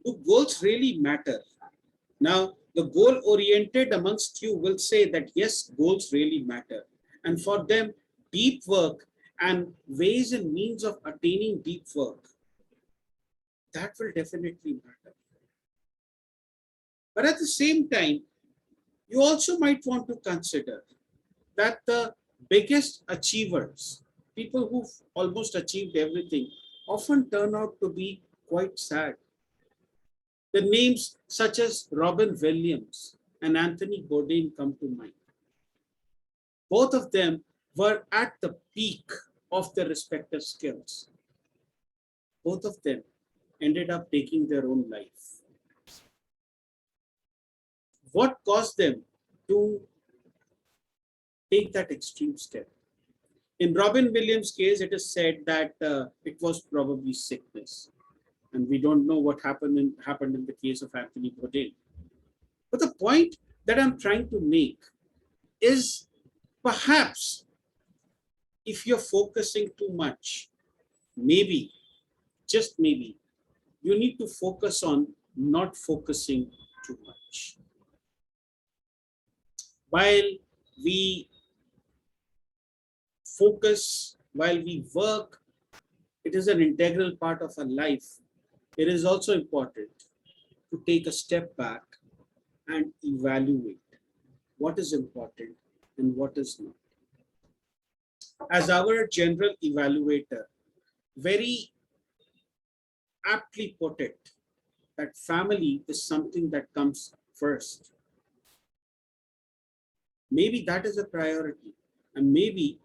do goals really matter? Now, the goal-oriented amongst you will say that yes, goals really matter. And for them, deep work and ways and means of attaining deep work, that will definitely matter. But at the same time, you also might want to consider that the biggest achievers, people who've almost achieved everything, often turn out to be quite sad. The names such as Robin Williams and Anthony Bourdain come to mind. Both of them were at the peak of their respective skills. Both of them ended up taking their own life. What caused them to take that extreme step? In Robin Williams' case, it is said that it was probably sickness. And we don't know what happened in the case of Anthony Bourdain. But the point that I'm trying to make is perhaps if you're focusing too much, maybe, just maybe, you need to focus on not focusing too much. While we focus, while we work, it is an integral part of our life. It is also important to take a step back and evaluate what is important and what is not. As our general evaluator very aptly put it, that family is something that comes first. Maybe that is a priority, and maybe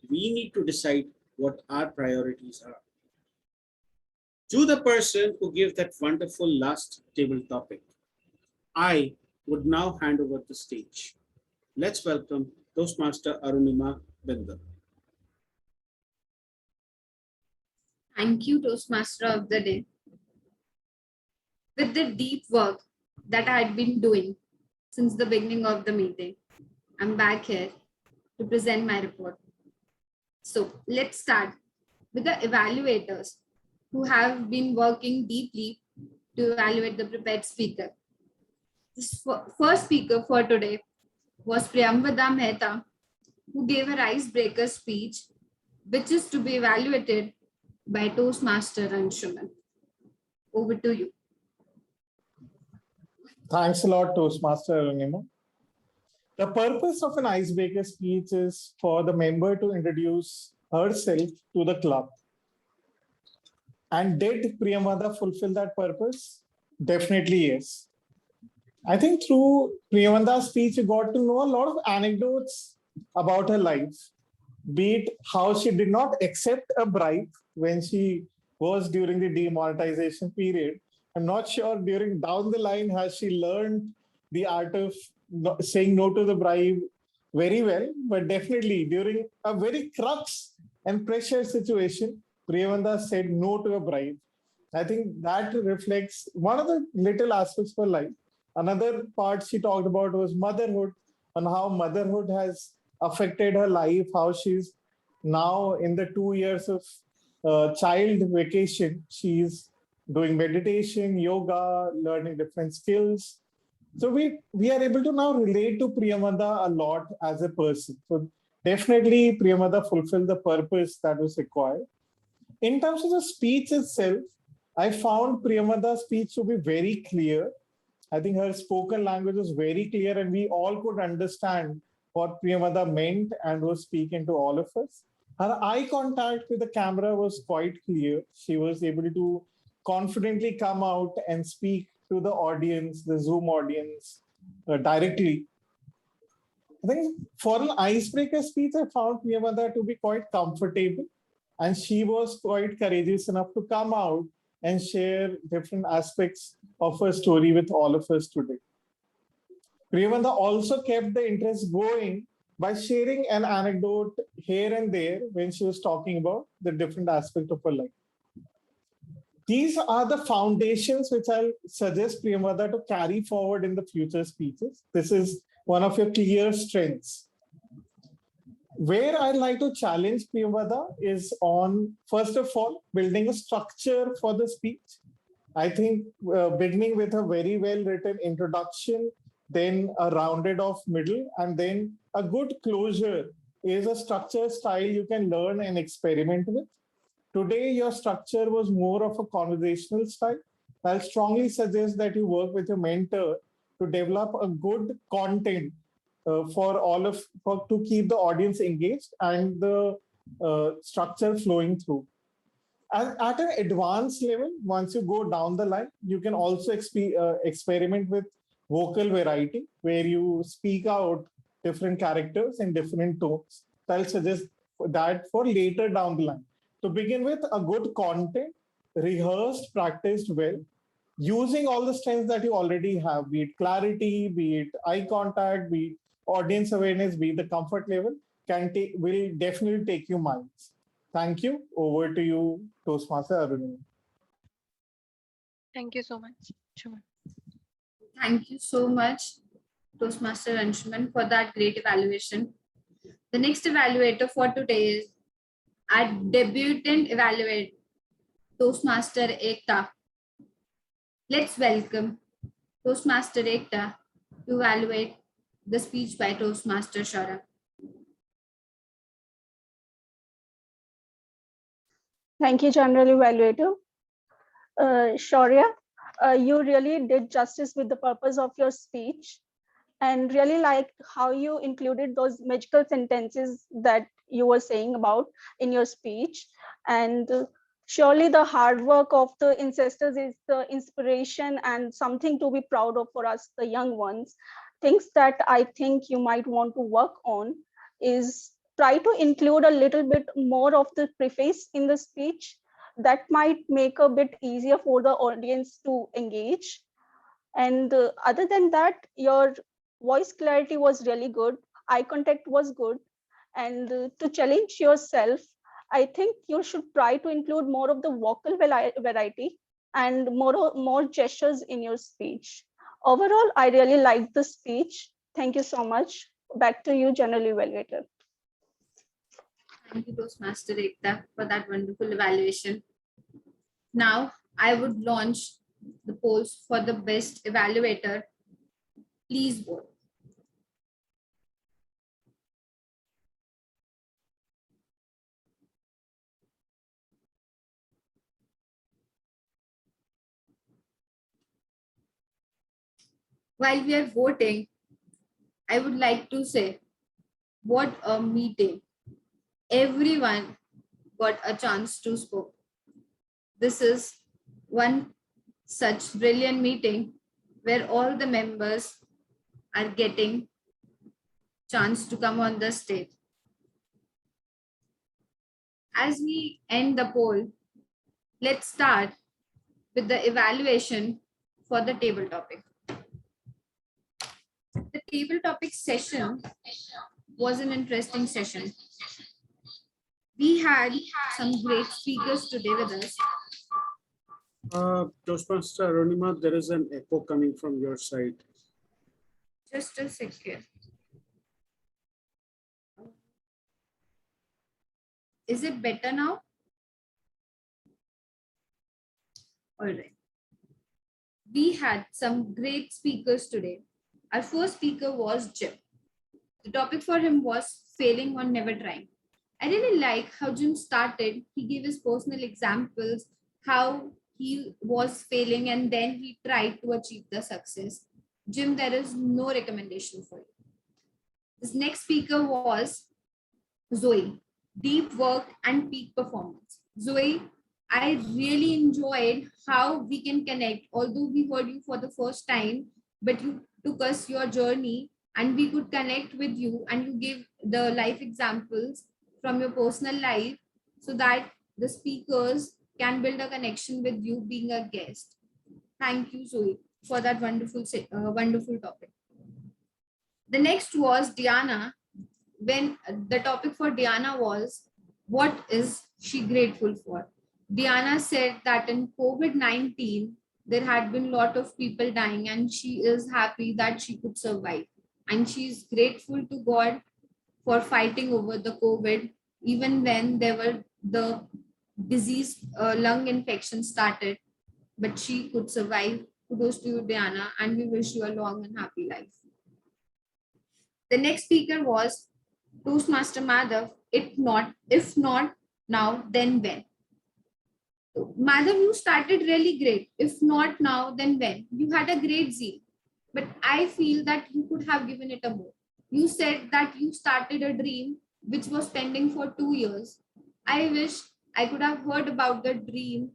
we need to decide what our priorities are. To the person who gave that wonderful last table topic, I would now hand over the stage. Let's welcome Toastmaster Arunima Bindal. Thank you, Toastmaster of the Day. With the deep work that I had been doing since the beginning of the meeting, I'm back here to present my report. So let's start with the evaluators who have been working deeply to evaluate the prepared speaker. This first speaker for today was Priyamvada Mehta, who gave an icebreaker speech, which is to be evaluated by Toastmaster Anshuman. Over to you. Thanks a lot, Toastmaster Arunima. The purpose of an icebreaker speech is for the member to introduce herself to the club. And did Priyamvada fulfill that purpose? Definitely yes. I think through Priyamvada's speech, you got to know a lot of anecdotes about her life, be it how she did not accept a bribe when she was during the demonetization period. I'm not sure during down the line has she learned the art of saying no to the bribe very well, but definitely during a very crux and pressure situation, Priyamvada said no to a bribe. I think that reflects one of the little aspects for life. Another part she talked about was motherhood, and how motherhood has affected her life, how she's now in the 2 years of child vacation, she's doing meditation, yoga, learning different skills. So we are able to now relate to Priyamvada a lot as a person. So definitely Priyamvada fulfilled the purpose that was required. In terms of the speech itself, I found Priyamvada's speech to be very clear. I think her spoken language was very clear and we all could understand what Priyamvada meant and was speaking to all of us. Her eye contact with the camera was quite clear. She was able to confidently come out and speak to the audience, the Zoom audience, directly. I think for an icebreaker speech, I found Priyamvada to be quite comfortable, and she was quite courageous enough to come out and share different aspects of her story with all of us today. Priyamvada also kept the interest going by sharing an anecdote here and there when she was talking about the different aspects of her life. These are the foundations which I'll suggest Priyamvada to carry forward in the future speeches. This is one of your clear strengths. Where I'd like to challenge Priyamvada is on, first of all, building a structure for the speech. I think beginning with a very well written introduction, then a rounded off middle, and then a good closure is a structure style you can learn and experiment with. Today, your structure was more of a conversational style. I'll strongly suggest that you work with your mentor to develop a good content to keep the audience engaged and the structure flowing through. At an advanced level, once you go down the line, you can also experiment with vocal variety, where you speak out different characters in different tones. So I'll suggest that for later down the line. To begin with, a good content, rehearsed, practiced well, using all the strengths that you already have, be it clarity, be it eye contact, be it audience awareness, be it the comfort level, will definitely take you miles. Thank you. Over to you, Toastmaster Arunima. Thank you so much, Anshuman. Thank you so much, Toastmaster Anshuman, for that great evaluation. The next evaluator for today is our debutant evaluator, Toastmaster Ekta. Let's welcome Toastmaster Ekta to evaluate the speech by Toastmaster Shaurya. Thank you, General Evaluator. Shaurya, you really did justice with the purpose of your speech, and really like how you included those magical sentences that you were saying about in your speech. And surely the hard work of the ancestors is the inspiration and something to be proud of for us, the young ones. Things that I think you might want to work on is try to include a little bit more of the preface in the speech. That might make a bit easier for the audience to engage. And other than that, your voice clarity was really good. Eye contact was good. And to challenge yourself, I think you should try to include more of the vocal variety and more gestures in your speech. Overall, I really liked the speech. Thank you so much. Back to you, General Evaluator. Thank you, Toastmaster Ekta, for that wonderful evaluation. Now, I would launch the polls for the best evaluator. Please vote. While we are voting, I would like to say, what a meeting. Everyone got a chance to speak. This is one such brilliant meeting where all the members are getting chance to come on the stage. As we end the poll, let's start with the evaluation for the table topic. The table topic session was an interesting session. We had some great speakers today with us. Toastmaster Arunima, there is an echo coming from your side. Just a second. Is it better now? All right. We had some great speakers today. Our first speaker was Jim. The topic for him was failing or never trying. I really like how Jim started. He gave his personal examples, how he was failing and then he tried to achieve the success. Jim, there is no recommendation for you. This next speaker was Zoe. deep work, and peak performance. Zoe, I really enjoyed how we can connect. Although we heard you for the first time, but you took us your journey and we could connect with you and you gave the life examples from your personal life so that the speakers can build a connection with you being a guest. Thank you, Zoe, for that wonderful topic. The next was Deanna. When the topic for Deanna was, what is she grateful for? Deanna said that in COVID-19, there had been a lot of people dying and she is happy that she could survive. And she's grateful to God for fighting over the COVID, even when there were the disease, lung infection started, but she could survive. Kudos to you, Deanna, and we wish you a long and happy life. The next speaker was Toastmaster Madhav. If not now, then when? Madhav, you started really great. If not now, then when? You had a great zeal, but I feel that you could have given it a more. You said that you started a dream which was pending for 2 years. I wish I could have heard about the dream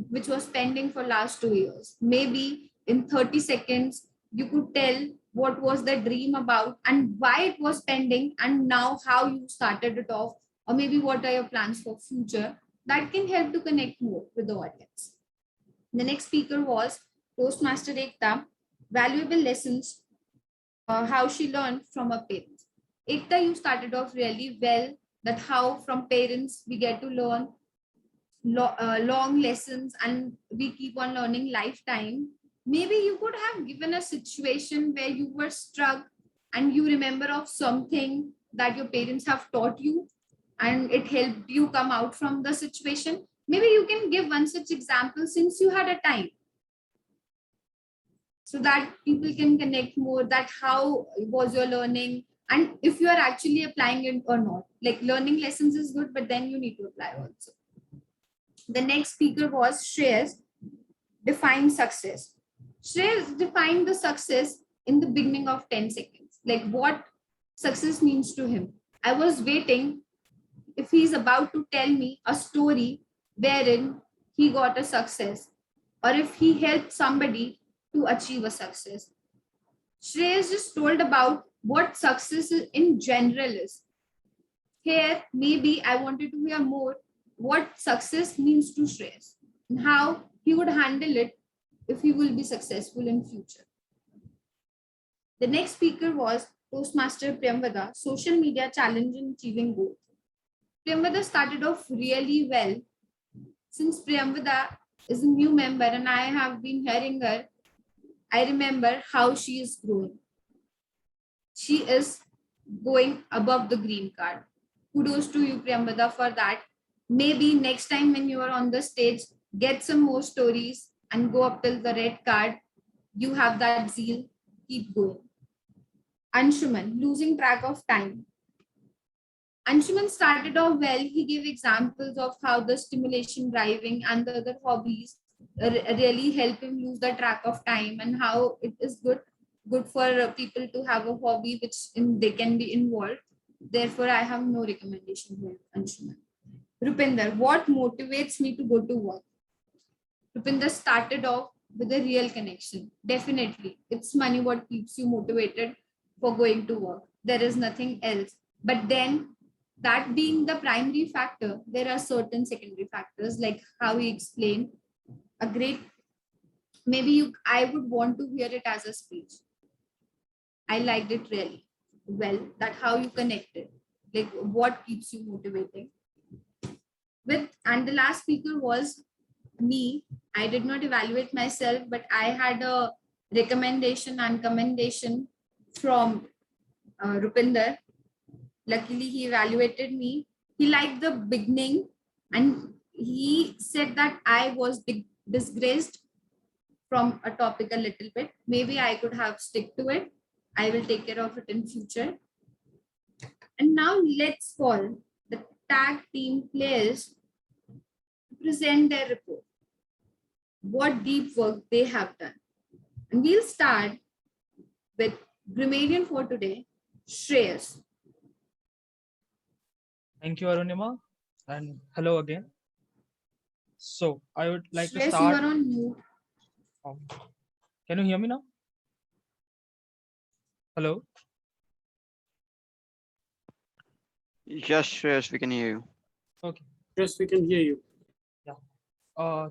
which was pending for last 2 years. Maybe in 30 seconds, you could tell what was the dream about and why it was pending and now how you started it off, or maybe what are your plans for future. That can help to connect more with the audience. The next speaker was Toastmaster Ekta, valuable lessons, how she learned from her parents. Ekta, you started off really well, that how from parents we get to learn long lessons and we keep on learning lifetime. Maybe you could have given a situation where you were struck and you remember of something that your parents have taught you and it helped you come out from the situation. Maybe you can give one such example since you had a time, so that people can connect more, that how was your learning and if you are actually applying it or not. Like learning lessons is good, but then you need to apply also. The next speaker was Shreyash, define success. Shreyash defined the success in the beginning of 10 seconds, like what success means to him. I was waiting if he's about to tell me a story wherein he got a success or if he helped somebody to achieve a success. Shreyash just told about what success in general is. Here, maybe I wanted to hear more what success means to Shreyash and how he would handle it if he will be successful in future. The next speaker was Toastmaster Priyamvada, social media challenge in achieving goals. Priyamvada started off really well. Since Priyamvada is a new member and I have been hearing her, I remember how she is growing. She is going above the green card. Kudos to you, Priyamvada, for that. Maybe next time when you are on the stage, get some more stories and go up till the red card. You have that zeal, keep going. Anshuman, losing track of time. Anshuman started off well. He gave examples of how the stimulation driving and the other hobbies really help him lose the track of time and how it is good for people to have a hobby which they can be involved. Therefore, I have no recommendation here, Anshuman. Rupinder, what motivates me to go to work? Rupinder started off with a real connection. Definitely, it's money what keeps you motivated for going to work. There is nothing else. But then, that being the primary factor, there are certain secondary factors like how he explained. A great, I would want to hear it as a speech. I liked it really well, that how you connected, like what keeps you motivating. And the last speaker was me. I did not evaluate myself, but I had a recommendation and commendation from Rupinder. Luckily, he evaluated me. He liked the beginning and he said that I was disgraced from a topic a little bit. Maybe I could have stick to it. I will take care of it in future. And now let's call the tag team players to present their report. What deep work they have done. And we'll start with Grammarian for today, Shreyash. Thank you, Arunima, and hello again. So I would like to Shreyash, you start. are on mute. Can you hear me now? Hello. Yes, we can hear you. Okay. Yes, we can hear you.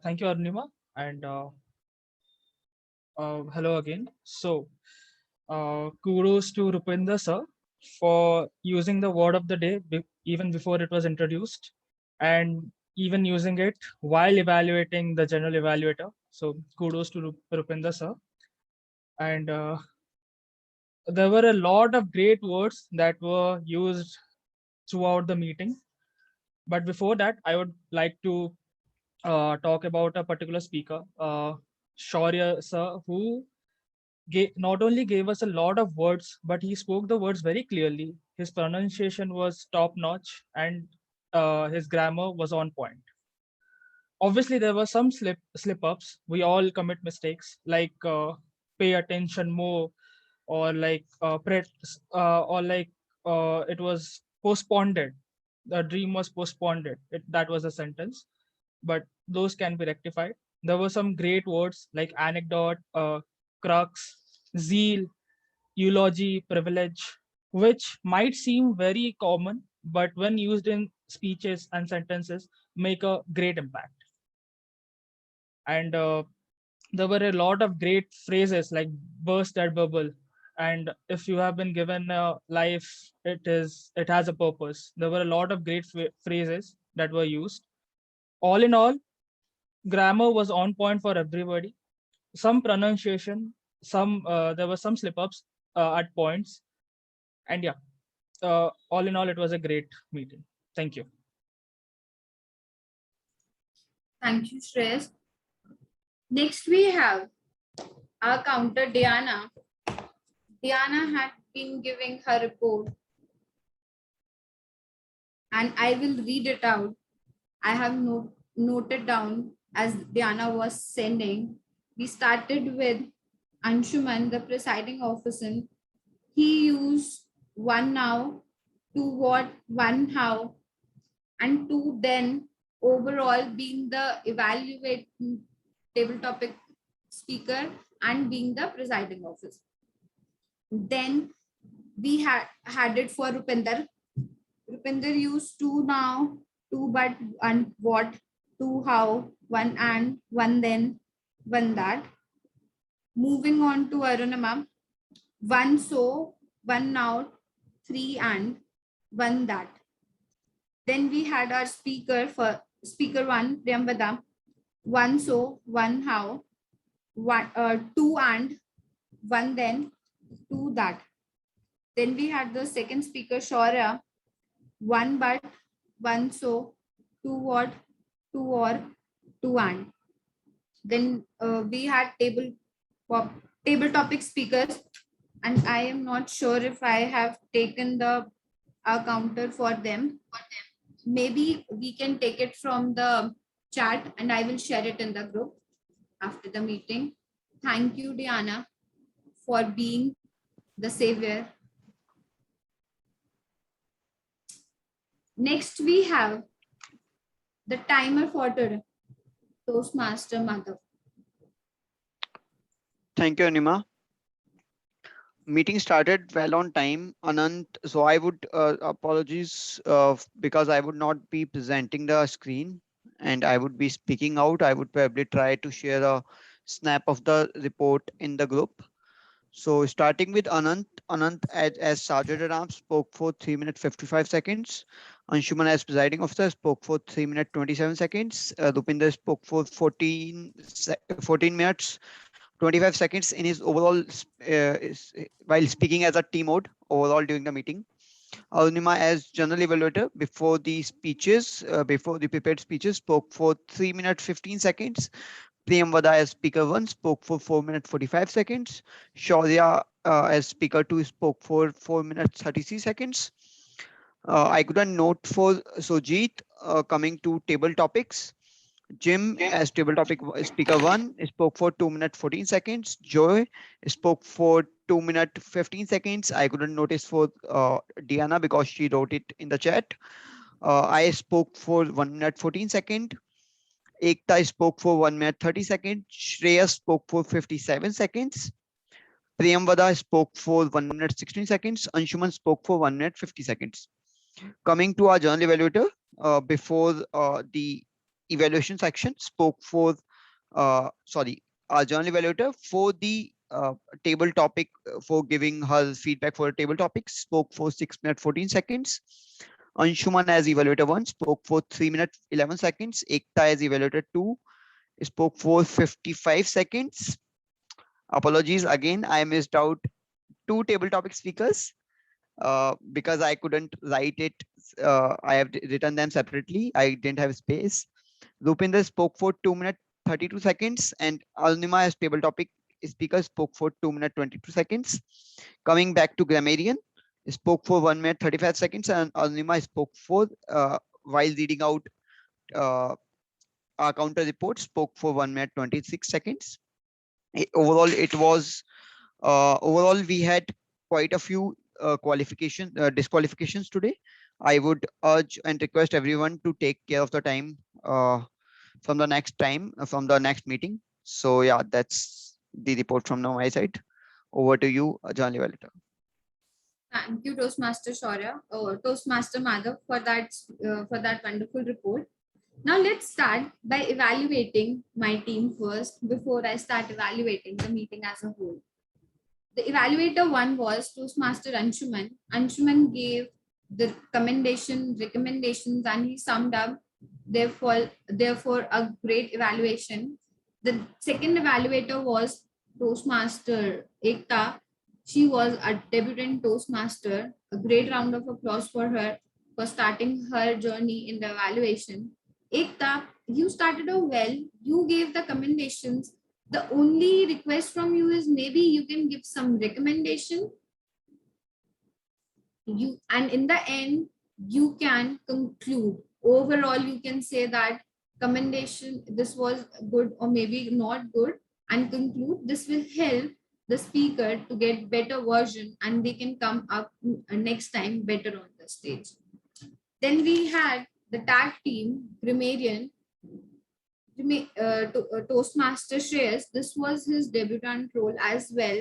Thank you, Arunima, and hello again. So, kudos to Rupinder sir for using the word of the day even before it was introduced, and even using it while evaluating the general evaluator. So, kudos to Rupinder sir. And there were a lot of great words that were used throughout the meeting. But before that, I would like to talk about a particular speaker, Shaurya sir, who not only gave us a lot of words, but he spoke the words very clearly. His pronunciation was top notch, and his grammar was on point. Obviously, there were some slip ups. We all commit mistakes, like pay attention more, or like it was postponed. The dream was postponed. That was a sentence, but those can be rectified. There were some great words like anecdote, crux, zeal, eulogy, privilege, which might seem very common, but when used in speeches and sentences, make a great impact. And there were a lot of great phrases like burst that bubble, and if you have been given a life, it has a purpose. There were a lot of great phrases that were used. All in all, grammar was on point for everybody. Some pronunciation, some there were some slip ups at points, and yeah, all in all, it was a great meeting. Thank you. Thank you, Shreyash. Next, we have our counter, Deanna. Deanna had been giving her report, and I will read it out. I have noted down as Deanna was sending. We started with Anshuman, the presiding officer. He used one now, two what, one how, and two then, overall being the evaluating table topic speaker and being the presiding officer. Then we had it for Rupinder. Rupinder used two now, two but, one what, two how, one and, one then, one that. Moving on to Arunima, one so, one now, three and, one that. Then we had our speaker for speaker one, Priyamvada, one so, one how, one, two and, one then, two that. Then we had the second speaker, Shaurya, one but, one so, two what, two or, two and. Then we had table topic speakers, and I am not sure if I have taken the counter for them. Maybe we can take it from the chat and I will share it in the group after the meeting. Thank you, Deanna, for being the savior. Next, we have the timer for today, Toastmaster Madhav. Thank you, Arunima. Meeting started well on time, Anant. So I would apologies because I would not be presenting the screen and I would be speaking out. I would probably try to share a snap of the report in the group. So starting with Anant. Anant as Sergeant at Arms spoke for 3 minutes 55 seconds. Anshuman as presiding officer spoke for 3 minutes 27 seconds. Rupinder spoke for 14 minutes 25 seconds in his overall while speaking as a team mode overall during the meeting. Arunima as general evaluator before the speeches, before the prepared speeches spoke for 3 minutes 15 seconds. Priyamvada as speaker 1 spoke for 4 minutes 45 seconds. Shaurya as speaker 2 spoke for 4 minutes 33 seconds. I got a note for Sojit coming to table topics. Jim as table topic speaker 1 spoke for 2 minutes 14 seconds. Joy spoke for 2 minutes 15 seconds. I couldn't notice for Deanna because she wrote it in the chat. I spoke for 1 minute 14 seconds. Ekta spoke for 1 minute 30 seconds. Shreya spoke for 57 seconds. Priyamvada spoke for 1 minute 16 seconds. Anshuman spoke for 1 minute 50 seconds. Coming to our journal evaluator, before the evaluation section spoke for, our journal evaluator for the table topic, for giving her feedback for a table topic, spoke for 6 minutes 14 seconds. Anshuman as evaluator 1 spoke for 3 minutes 11 seconds. Ekta as evaluator 2 spoke for 55 seconds. Apologies again, I missed out 2 table topic speakers because I couldn't write it. I have written them separately. I didn't have space. Rupinder spoke for 2 minutes 32 seconds, and Arunima as table topic speaker spoke for 2 minutes 22 seconds. Coming back to Grammarian, spoke for 1 minute 35 seconds, and Arunima spoke for while reading out our counter report, spoke for 1 minute 26 seconds. Overall, it was overall we had quite a few disqualifications today. I would urge and request everyone to take care of the time from the next meeting. So yeah, that's the report from my side. Over to you, Journal Evaluator. Thank you, Toastmaster Shaurya, Toastmaster Madhav, for that wonderful report. Now let's start by evaluating my team first before I start evaluating the meeting as a whole. The evaluator 1 was Toastmaster Anshuman. Anshuman gave the recommendations, and he summed up therefore a great evaluation. The second evaluator was Toastmaster Ekta. She was a debutant Toastmaster. A great round of applause for her for starting her journey in the evaluation. Ekta, you started out well. You gave the commendations. The only request from you is maybe you can give some recommendation. And in the end, you can conclude. Overall, you can say that commendation, this was good or maybe not good, and conclude. This will help the speaker to get better version, and they can come up next time better on the stage. Then we had the tag team, Grammarian, Toastmaster Shreyash. This was his debutant role as well.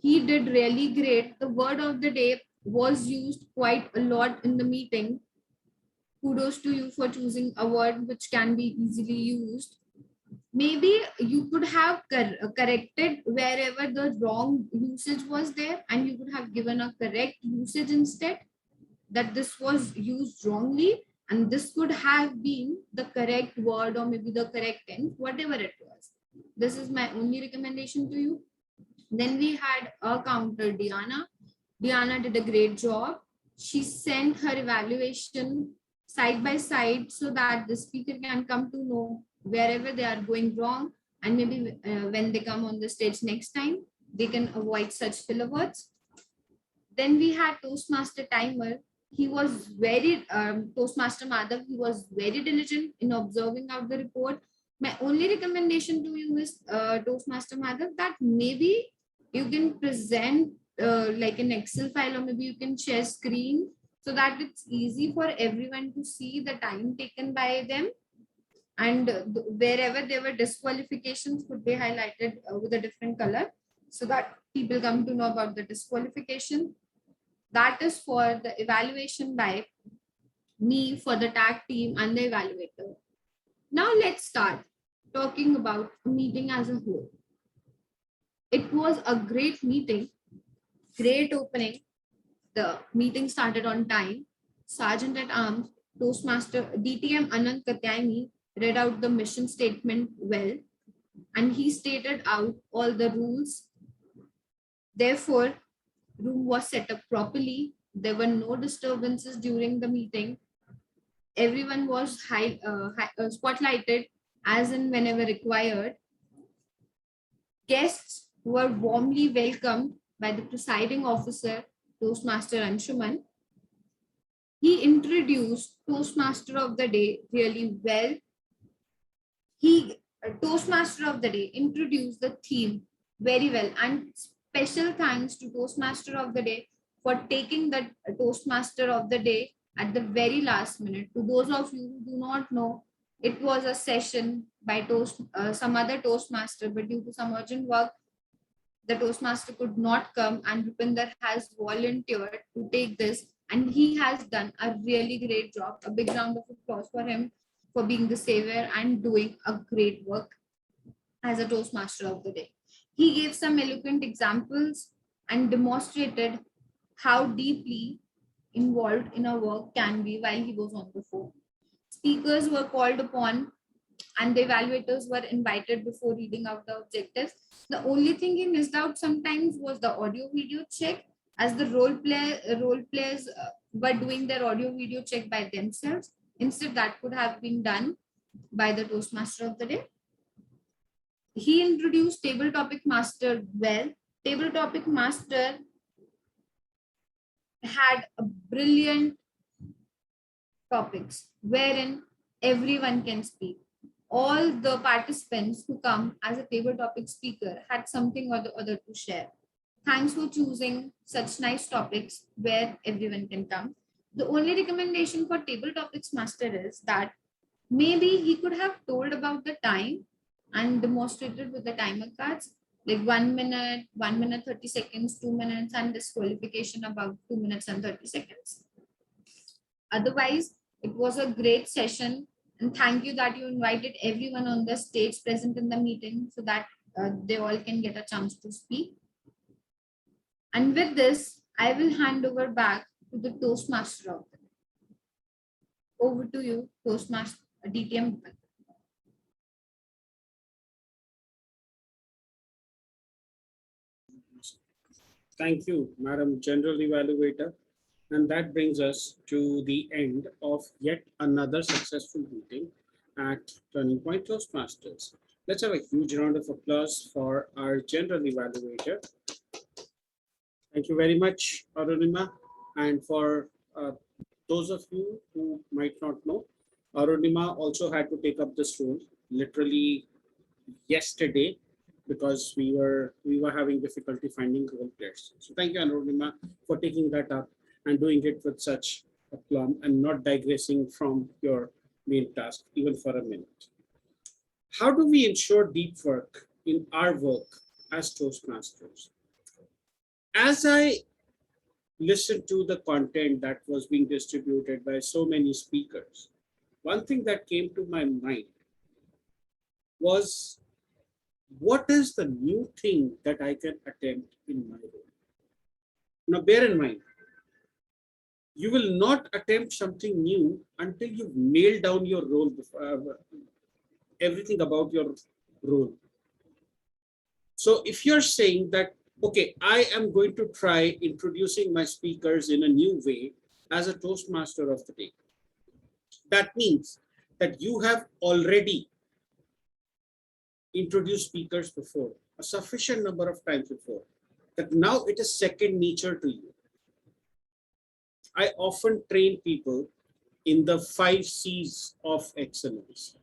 He did really great. The word of the day was used quite a lot in the meeting. Kudos to you for choosing a word which can be easily used. Maybe you could have corrected wherever the wrong usage was there, and you could have given a correct usage instead, that this was used wrongly, and this could have been the correct word or maybe the correct tense, whatever it was. This is my only recommendation to you. Then we had a counter, Deanna. Deanna did a great job. She sent her evaluation side by side so that the speaker can come to know wherever they are going wrong, and maybe when they come on the stage next time, they can avoid such filler words. Then we had Toastmaster Timer. He was very, Toastmaster Madhav, he was very diligent in observing out the report. My only recommendation to you is, Toastmaster Madhav, that maybe you can present like an Excel file, or maybe you can share screen so that it's easy for everyone to see the time taken by them. And wherever there were disqualifications could be highlighted with a different color so that people come to know about the disqualification. That is for the evaluation by me for the tag team and the evaluator. Now let's start talking about a meeting as a whole. It was a great meeting, great opening. The meeting started on time. Sergeant at Arms, Toastmaster DTM Anant Katyani read out the mission statement well, and he stated out all the rules. Therefore, room was set up properly. There were no disturbances during the meeting. Everyone was spotlighted as and whenever required. Guests were warmly welcomed by the presiding officer, Toastmaster Anshuman. He introduced Toastmaster of the Day really well. Toastmaster of the Day introduced the theme very well, and special thanks to Toastmaster of the Day for taking the Toastmaster of the Day at the very last minute. To those of you who do not know, it was a session by some other Toastmaster, but due to some urgent work, the Toastmaster could not come, and Rupinder has volunteered to take this, and he has done a really great job. A big round of applause for him for being the savior and doing a great work as a Toastmaster of the day. He gave some eloquent examples and demonstrated how deeply involved in a work can be while he was on the phone. Speakers were called upon and the evaluators were invited before reading out the objectives. The only thing he missed out sometimes was the audio video check, as the role players were doing their audio video check by themselves. Instead, that could have been done by the Toastmaster of the day. He introduced Table Topic Master well. Table Topic Master had a brilliant topics wherein everyone can speak. All the participants who come as a table topic speaker had something or the other to share. Thanks for choosing such nice topics where everyone can come. The only recommendation for table topics master is that maybe he could have told about the time and demonstrated with the timer cards, like 1 minute, 1 minute 30 seconds, 2 minutes, and disqualification about 2 minutes and 30 seconds. Otherwise, it was a great session, and thank you that you invited everyone on the stage present in the meeting so that they all can get a chance to speak. And with this, I will hand over back to the Toastmaster of the day. Over to you, Toastmaster DTM. Thank you, Madam General Evaluator. And that brings us to the end of yet another successful meeting at Turning Point Toastmasters. Let's have a huge round of applause for our General Evaluator. Thank you very much, Arunima. And for those of you who might not know, Arunima also had to take up this role literally yesterday because we were having difficulty finding role players. So thank you, Arunima, for taking that up and doing it with such aplomb and not digressing from your main task even for a minute. How do we ensure deep work in our work as Toastmasters? As I listened to the content that was being distributed by so many speakers, one thing that came to my mind was, what is the new thing that I can attempt in my role? Now, bear in mind, you will not attempt something new until you've nailed down your role, everything about your role. So if you're saying that, okay, I am going to try introducing my speakers in a new way as a Toastmaster of the day, that means that you have already introduced speakers before, a sufficient number of times before, that now it is second nature to you. I often train people in the 5 C's of excellence.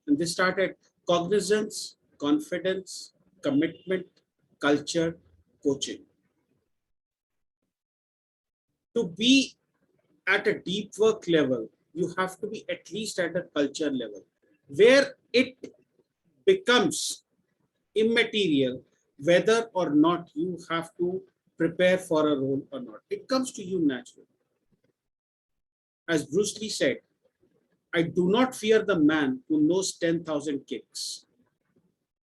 And they start at cognizance, confidence, commitment, culture, coaching. To be at a deep work level, you have to be at least at a culture level, where it becomes immaterial whether or not you have to prepare for a role or not. It comes to you naturally. As Bruce Lee said, I do not fear the man who knows 10,000 kicks,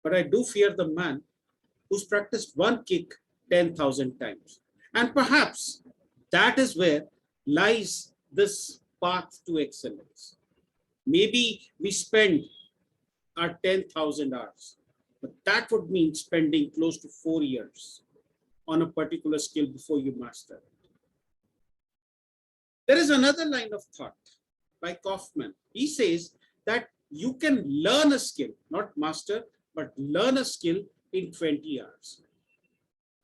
but I do fear the man who's practiced one kick 10,000 times. And perhaps that is where lies this path to excellence. Maybe we spend our 10,000 hours, but that would mean spending close to 4 years on a particular skill before you master it. There is another line of thought by Kaufman. He says that you can learn a skill, not master, but learn a skill in 20 hours.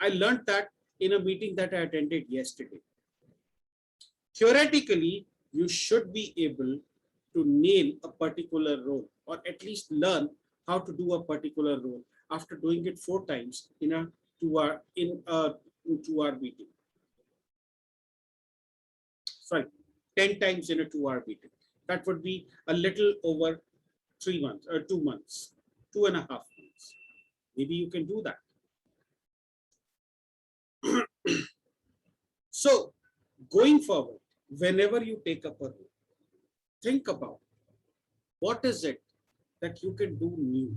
I learned that in a meeting that I attended yesterday. Theoretically, you should be able to nail a particular role, or at least learn how to do a particular role after doing it 4 times in a 2-hour meeting. Sorry. 10 times in a 2-hour meeting. That would be a little over 3 months or 2 months, 2.5 months. Maybe you can do that. So going forward, whenever you take up a role, think about what is it that you can do new?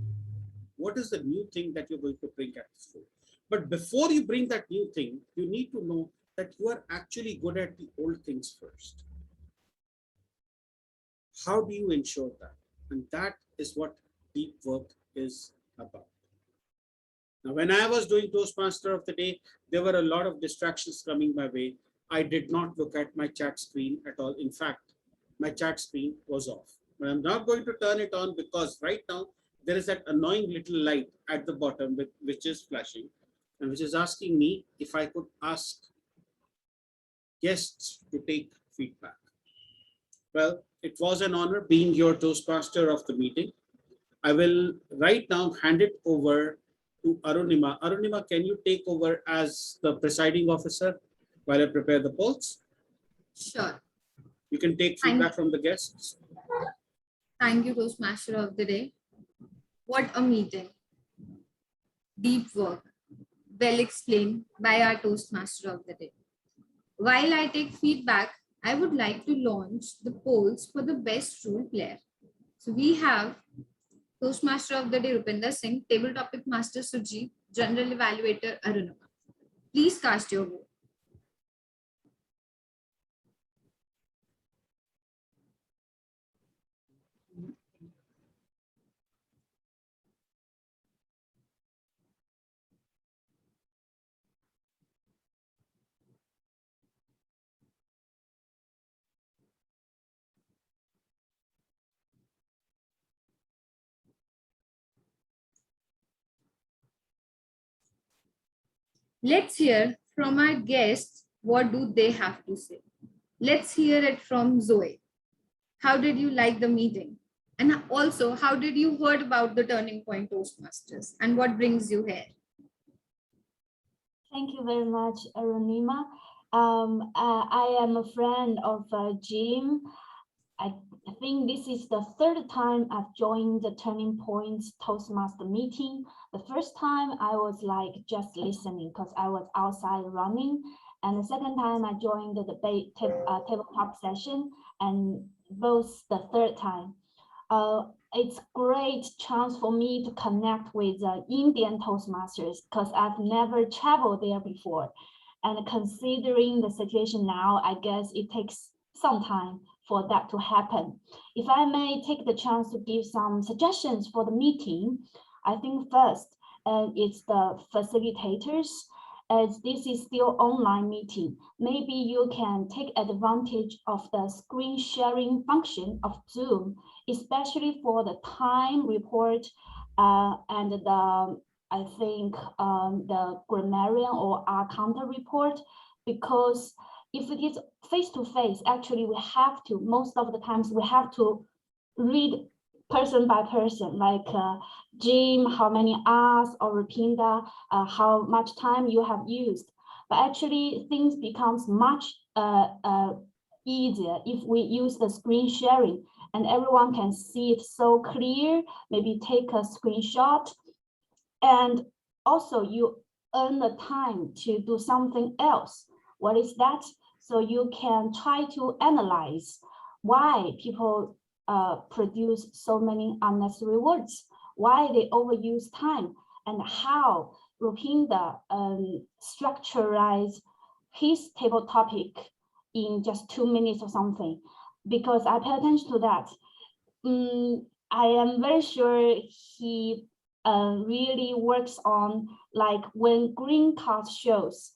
What is the new thing that you're going to bring at this role? But before you bring that new thing, you need to know that you are actually good at the old things first. How do you ensure that? And that is what deep work is about. Now, when I was doing Toastmaster of the Day, there were a lot of distractions coming my way. I did not look at my chat screen at all. In fact, my chat screen was off. But I'm not going to turn it on because right now there is that annoying little light at the bottom which is flashing and which is asking me if I could ask guests to take feedback. Well, it was an honor being your Toastmaster of the meeting. I will right now hand it over to Arunima. Arunima, can you take over as the presiding officer while I prepare the polls? Sure. You can take feedback from the guests. Thank you, Toastmaster of the Day. What a meeting. Deep work. Well explained by our Toastmaster of the Day. While I take feedback, I would like to launch the polls for the best role player. So we have Toastmaster of the Day, Rupinder Singh, Table Topic Master Sujit, General Evaluator Arunima. Please cast your vote. Let's hear from our guests, what do they have to say? Let's hear it from Zoe. How did you like the meeting? And also, how did you heard about the Turning Point Toastmasters and what brings you here? Thank you very much, Arunima. I am a friend of Jim. I think this is the third time I've joined the Turning Point's Toastmaster meeting. The first time I was like just listening because I was outside running. And the second time I joined the debate tabletop session, and both the third time. It's great chance for me to connect with Indian Toastmasters because I've never traveled there before. And considering the situation now, I guess it takes some time for that to happen. If I may take the chance to give some suggestions for the meeting, I think first, it's the facilitators. As this is still online meeting, maybe you can take advantage of the screen sharing function of Zoom, especially for the time report and the, I think, the grammarian or counter report, because if it is face-to-face, actually we have to, most of the times we have to read person by person, like Jim, how many hours, or Rupinder, how much time you have used. But actually things becomes much easier if we use the screen sharing and everyone can see it so clear, maybe take a screenshot. And also you earn the time to do something else. What is that? So you can try to analyze why people produce so many unnecessary words, why they overuse time, and how Rupinder structurized his table topic in just 2 minutes or something. Because I pay attention to that. I am very sure he really works on, like, when green card shows,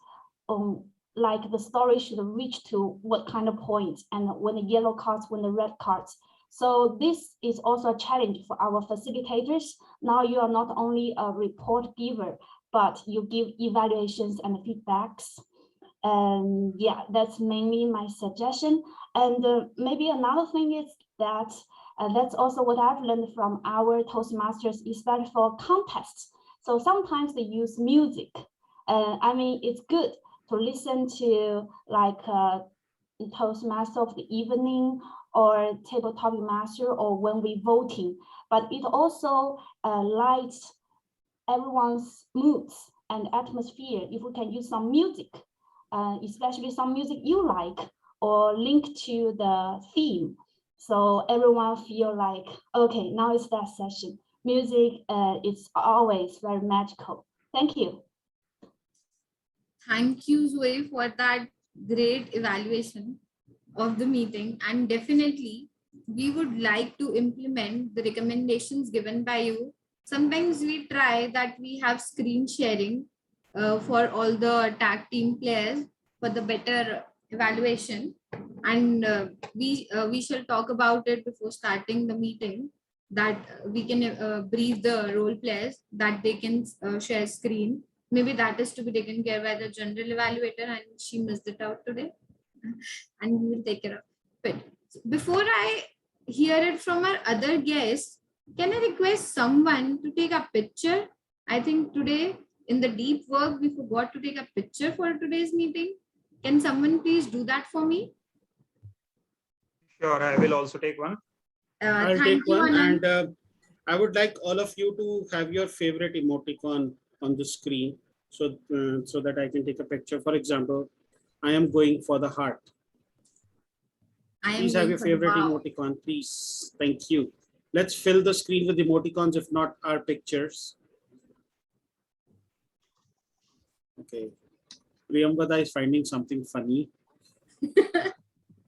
like the story should reach to what kind of point, and when the yellow cards, when the red cards. So this is also a challenge for our facilitators. Now you are not only a report giver, but you give evaluations and feedbacks. And yeah, that's mainly my suggestion. And maybe another thing is that that's also what I've learned from our Toastmasters, especially for contests. So sometimes they use music. I mean, it's good to listen to like Toastmaster of the evening or table topic master or when we voting, but it also lights everyone's moods and atmosphere. If we can use some music, especially some music you like or link to the theme. So everyone feel like, okay, now it's that session. Music is always very magical. Thank you. Thank you, Zoe, for that great evaluation of the meeting. And definitely, we would like to implement the recommendations given by you. Sometimes we try that we have screen sharing for all the tag team players for the better evaluation. And we shall talk about it before starting the meeting, that we can brief the role players that they can share screen. Maybe that is to be taken care by the general evaluator, and she missed it out today. And we will take care of it. Before I hear it from our other guests, can I request someone to take a picture? I think today in the deep work, we forgot to take a picture for today's meeting. Can someone please do that for me? Sure, I will also take one. I'll take one, and I would like all of you to have your favorite emoticon on the screen, so so that I can take a picture. For example, I am going for the heart. Please have your favorite emoticon, please. Thank you. Let's fill the screen with emoticons, if not our pictures. Okay. Priyamvada is finding something funny.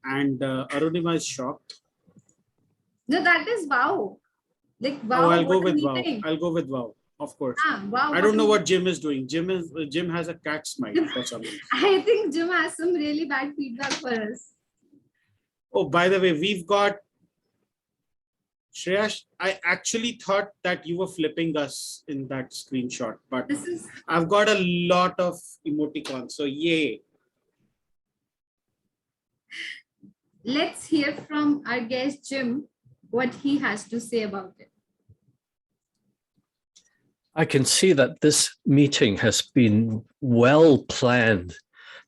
And Arunima is shocked. No, that is wow. Like wow. Oh, I'll go with wow. I'll go with wow. Of course. Wow. I don't know what Jim is doing. Jim has a cat smile for some reason. I think Jim has some really bad feedback for us. Oh, by the way, we've got Shreyash. I actually thought that you were flipping us in that screenshot, but I've got a lot of emoticons. So yay. Let's hear from our guest Jim what he has to say about it. I can see that this meeting has been well planned.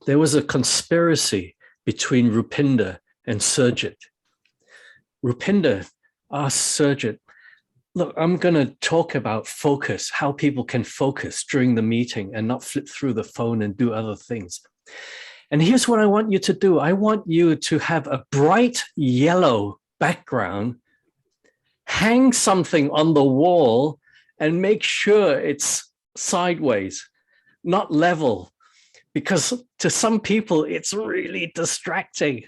There was a conspiracy between Rupinder and Surjit. Rupinder asked Surjit, look, I'm going to talk about focus, how people can focus during the meeting and not flip through the phone and do other things. And here's what I want you to do. I want you to have a bright yellow background, hang something on the wall, and make sure it's sideways, not level, because to some people, it's really distracting.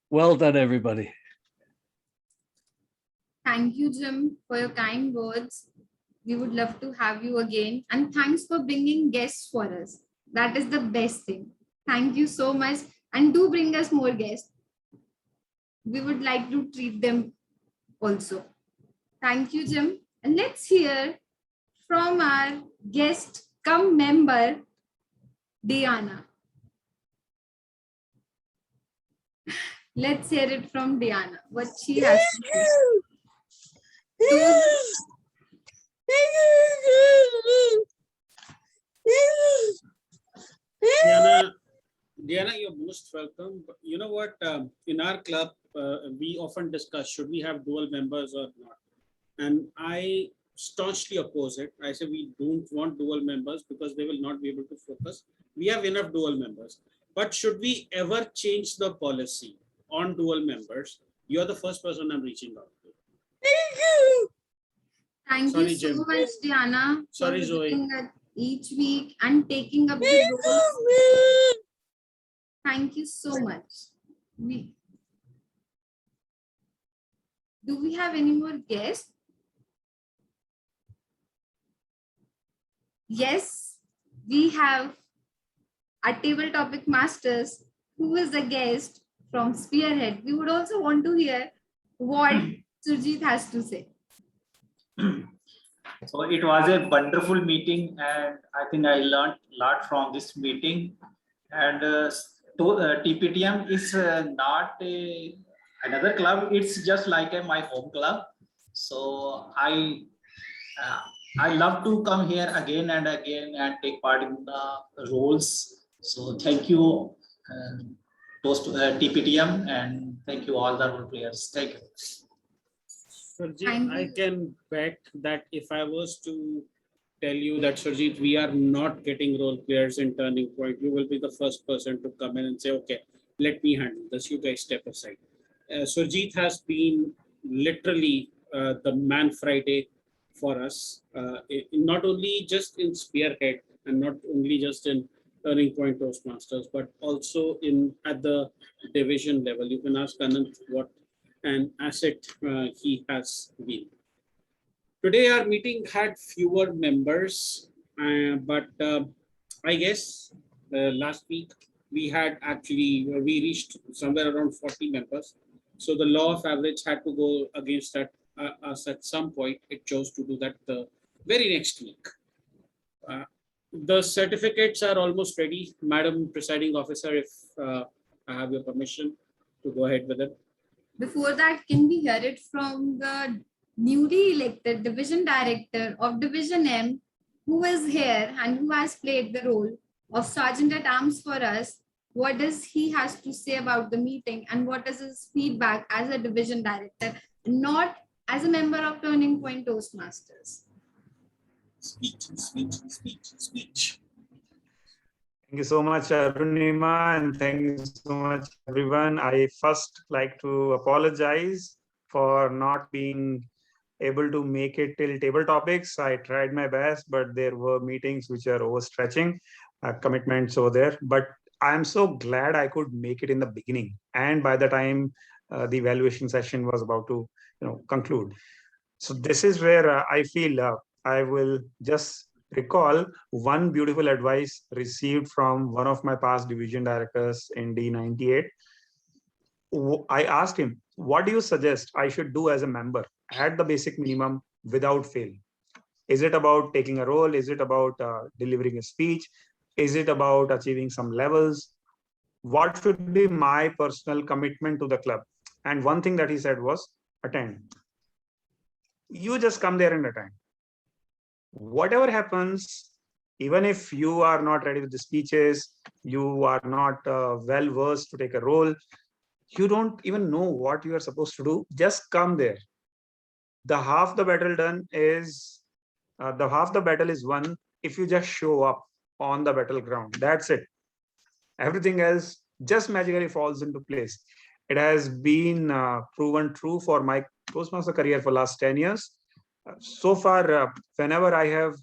Well done, everybody. Thank you, Jim, for your kind words. We would love to have you again. And thanks for bringing guests for us. That is the best thing. Thank you so much. And do bring us more guests. We would like to treat them also. Thank you, Jim. And let's hear from our guest come member, Deanna. Let's hear it from Deanna, what she has to say. Deanna, you're most welcome. But you know what? In our club, we often discuss, should we have dual members or not? And I staunchly oppose it. I say we don't want dual members because they will not be able to focus. We have enough dual members. But should we ever change the policy on dual members? You're the first person I'm reaching out to. Thank you so much, Deanna. Sorry, Zoe. Each week and taking up the roles. Thank you so much. Do we have any more guests? Yes, we have a table topic masters who is a guest from Spearhead. We would also want to hear what Surjit has to say. So it was a wonderful meeting, and I think I learned a lot from this meeting. And TPTM is not another club; it's just like my home club. So I love to come here again and again and take part in the roles. So thank you, TPTM, and thank you all the role players. Thank you. Surjit, I can bet that if I was to tell you that, Surjit, we are not getting role players in Turning Point, you will be the first person to come in and say, okay, let me handle this. You guys step aside. Surjit has been literally the man Friday for us, not only just in Spearhead and not only just in Turning Point Toastmasters, but also in at the division level. You can ask Anant what an asset he has been. Today our meeting had fewer members, but I guess last week we reached somewhere around 40 members. So the law of average had to go against us at some point. It chose to do that the very next week. The certificates are almost ready. Madam Presiding Officer, if I have your permission to go ahead with it. Before that, can we hear it from the newly elected division director of Division M, who is here and who has played the role of Sergeant at Arms for us? What does he has to say about the meeting and what is his feedback as a division director, not as a member of Turning Point Toastmasters? Speech. Thank you so much, Arunima, and thank you so much, everyone. I first like to apologize for not being able to make it till table topics. I tried my best, but there were meetings which are overstretching, commitments over there. But I'm so glad I could make it in the beginning, and by the time the evaluation session was about to, conclude. So this is where I feel I will just recall one beautiful advice received from one of my past division directors in D98. I asked him, what do you suggest I should do as a member at the basic minimum without fail? Is it about taking a role? Is it about delivering a speech? Is it about achieving some levels? What should be my personal commitment to the club? And one thing that he said was, attend. You just come there and attend. Whatever happens, even if you are not ready with the speeches, you are not well versed to take a role, you don't even know what you are supposed to do, just come there. The half the battle is won if you just show up on the battleground. That's it. Everything else just magically falls into place. It has been proven true for my Toastmaster career for last 10 years. So far, whenever I have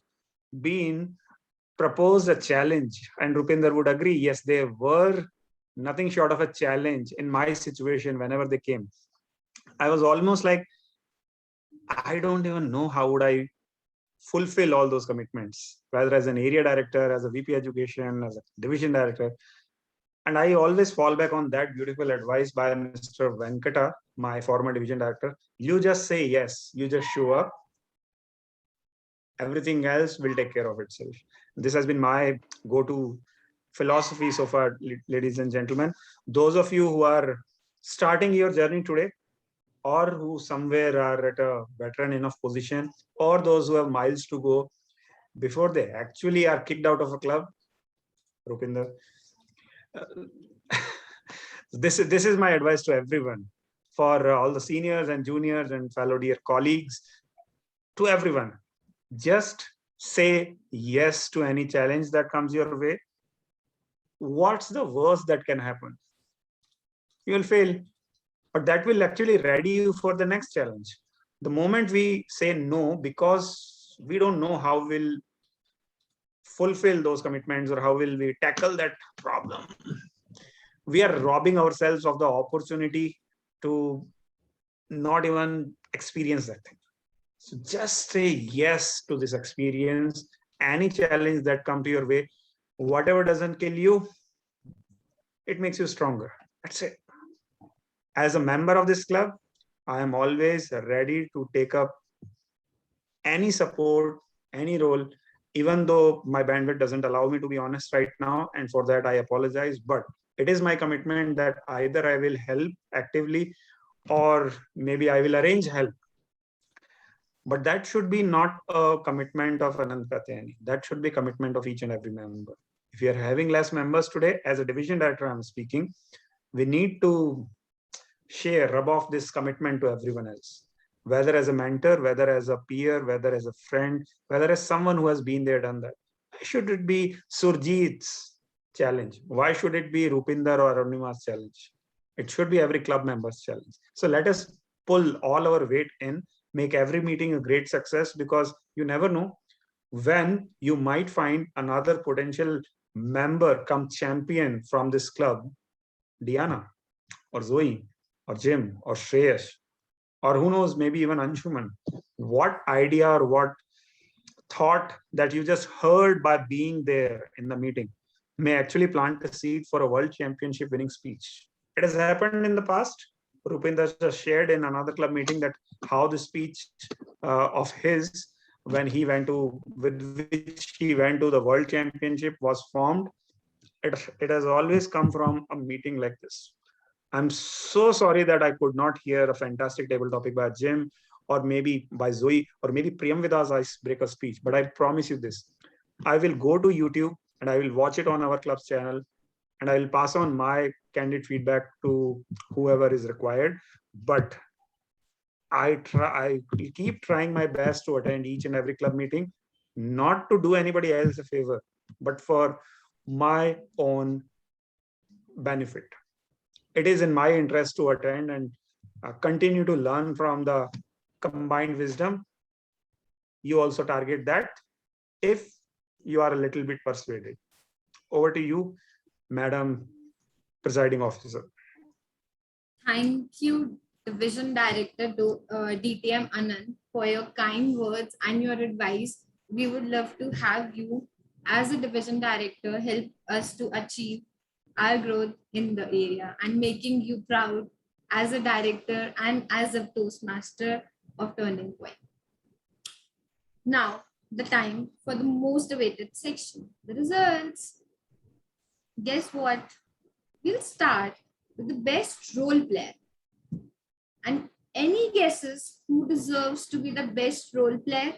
been proposed a challenge, and Rupinder would agree, yes, they were nothing short of a challenge in my situation whenever they came. I was almost like, I don't even know how would I fulfill all those commitments, whether as an area director, as a VP education, as a division director. And I always fall back on that beautiful advice by Mr. Venkata, my former division director. You just say yes, you just show up. Everything else will take care of itself. This has been my go-to philosophy so far, ladies and gentlemen. Those of you who are starting your journey today, or who somewhere are at a veteran enough position, or those who have miles to go before they actually are kicked out of a club, Rupinder, this is my advice to everyone, for all the seniors and juniors and fellow dear colleagues, to everyone. Just say yes to any challenge that comes your way. What's the worst that can happen? You will fail, but that will actually ready you for the next challenge. The moment we say no because we don't know how we'll fulfill those commitments or how will we tackle that problem, we are robbing ourselves of the opportunity to not even experience that thing. So just say yes to this experience, any challenge that comes to your way. Whatever doesn't kill you, it makes you stronger. That's it. As a member of this club, I am always ready to take up any support, any role, even though my bandwidth doesn't allow me to be honest right now. And for that, I apologize. But it is my commitment that either I will help actively or maybe I will arrange help. But that should be not a commitment of Anant Pratyani. That should be commitment of each and every member. If you are having less members today, as a division director, I'm speaking, we need to rub off this commitment to everyone else, whether as a mentor, whether as a peer, whether as a friend, whether as someone who has been there, done that. Why should it be Surjit's challenge? Why should it be Rupinder or Arunima's challenge? It should be every club member's challenge. So let us pull all our weight in, make every meeting a great success, because you never know when you might find another potential member come champion from this club, Deanna or Zoe or Jim or Shreyash, or who knows, maybe even Anshuman. What idea or what thought that you just heard by being there in the meeting may actually plant a seed for a world championship winning speech. It has happened in the past. Rupinder just shared in another club meeting that how the speech of his, when he went to, with which he went to the world championship, was formed. It has always come from a meeting like this. I'm so sorry that I could not hear a fantastic table topic by Jim, or maybe by Zoe, or maybe Priyamvada's icebreaker speech. But I promise you this, I will go to YouTube and I will watch it on our club's channel, and I will pass on my candid feedback to whoever is required. But I keep trying my best to attend each and every club meeting, not to do anybody else a favor, but for my own benefit. It is in my interest to attend and continue to learn from the combined wisdom. You also target that if you are a little bit persuaded. Over to you, Madam Presiding Officer. Thank you, Division Director DTM Anand, for your kind words and your advice. We would love to have you as a Division Director help us to achieve our growth in the area and making you proud as a director and as a Toastmaster of Turning Point. Now, the time for the most awaited section, the results. Guess what? We'll start with the best role player. And any guesses who deserves to be the best role player?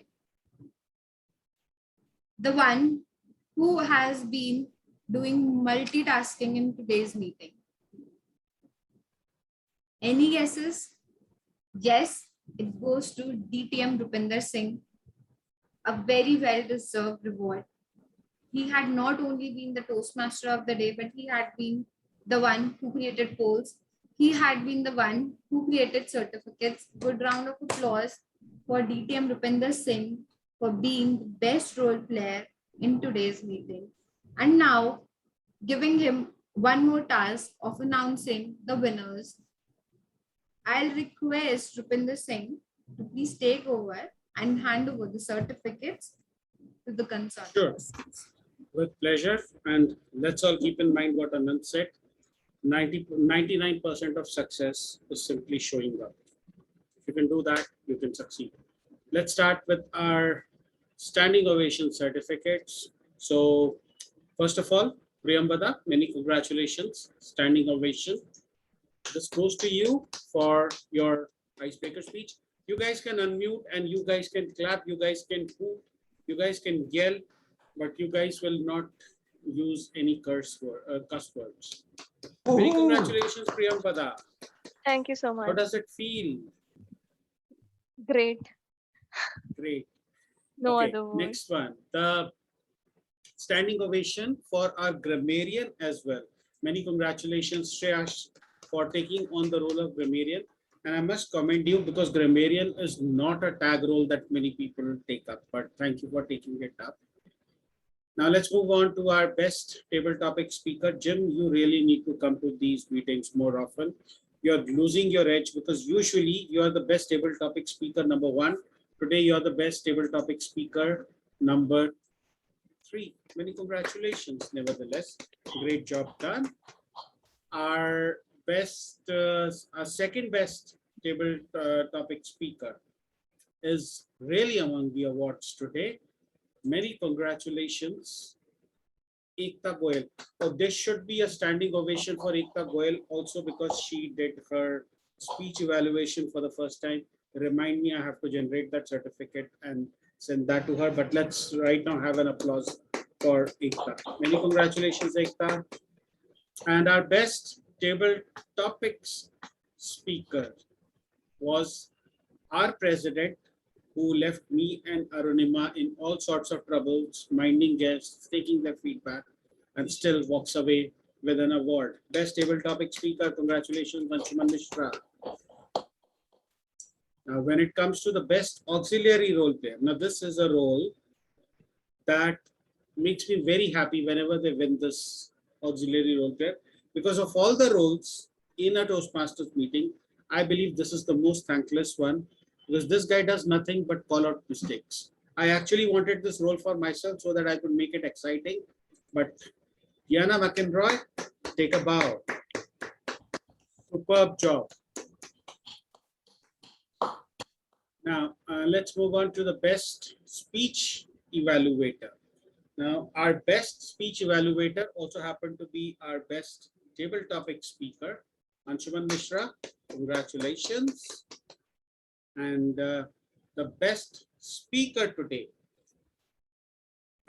The one who has been doing multitasking in today's meeting. Any guesses? Yes, it goes to DTM Rupinder Singh, a very well-deserved reward. He had not only been the Toastmaster of the day, but he had been the one who created polls. He had been the one who created certificates. Good round of applause for DTM Rupinder Singh for being the best role player in today's meeting. And now, giving him one more task of announcing the winners, I'll request Rupinder Singh to please take over and hand over the certificates to the concerned. Sure, with pleasure. And let's all keep in mind what Anand said. 99% of success is simply showing up. If you can do that, you can succeed. Let's start with our standing ovation certificates. So first of all, Priyamvada, many congratulations, standing ovation. This goes to you for your icebreaker speech. You guys can unmute and you guys can clap, you guys can hoot, you guys can yell, but you guys will not use any cuss words. Many congratulations, Priyamvada. Thank you so much. How does it feel? Great. Great. No Okay, other word. next one. The standing ovation for our grammarian as well. Many congratulations, Shreyash, for taking on the role of grammarian. And I must commend you because grammarian is not a tag role that many people take up, but thank you for taking it up. Now let's move on to our best table topic speaker. Jim, you really need to come to these meetings more often. You're losing your edge because usually you are the best table topic speaker number 1. Today you are the best table topic speaker number 3. Many congratulations, nevertheless. Great job done. Our second best table topic speaker is really among the awards today. Many congratulations, Ekta Goyal. Oh, this should be a standing ovation for Ekta Goyal also because she did her speech evaluation for the first time. Remind me, I have to generate that certificate and send that to her. But let's right now have an applause for Ekta. Many congratulations, Ekta. And our best table topics speaker was our president, who left me and Arunima in all sorts of troubles, minding guests, taking their feedback, and still walks away with an award. Best table topic speaker, congratulations, Anshuman Mishra. Now, when it comes to the best auxiliary role player, now this is a role that makes me very happy whenever they win this auxiliary role player, because of all the roles in a Toastmasters meeting, I believe this is the most thankless one, because this guy does nothing but call out mistakes. I actually wanted this role for myself so that I could make it exciting, but Deanna McInroy, take a bow. Superb job. Now, let's move on to the best speech evaluator. Now, our best speech evaluator also happened to be our best table topic speaker, Anshuman Mishra. Congratulations. And the best speaker today,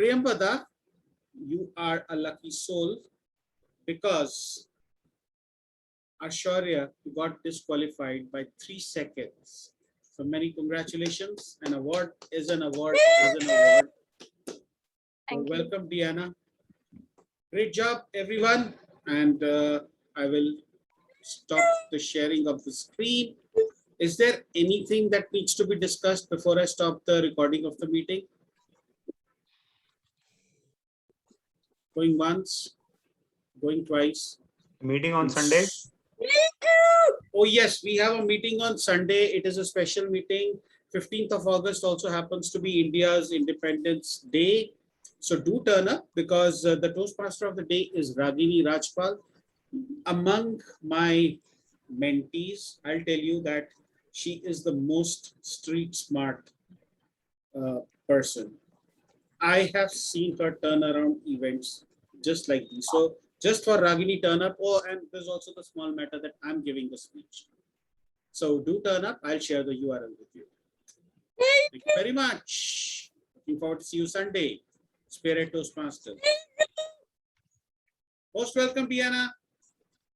Priyamvada, you are a lucky soul, because Shaurya got disqualified by 3 seconds. So many congratulations. An award is an award is an award. So welcome, Deanna. Great job, everyone. And I will stop the sharing of the screen. Is there anything that needs to be discussed before I stop the recording of the meeting? Going once, going twice. Meeting on Sunday. Oh yes, we have a meeting on Sunday. It is a special meeting. 15th of August also happens to be India's Independence Day. So do turn up, because the Toastmaster of the day is Ragini Rajpal. Among my mentees, I'll tell you that she is the most street smart person. I have seen her turn around events just like this. So just for Ragini, turn up. Oh, and there's also the small matter that I'm giving the speech. So do turn up. I'll share the URL with you. Thank you very much. Looking forward to see you Sunday. Spirit Toastmasters. Most welcome, Deanna.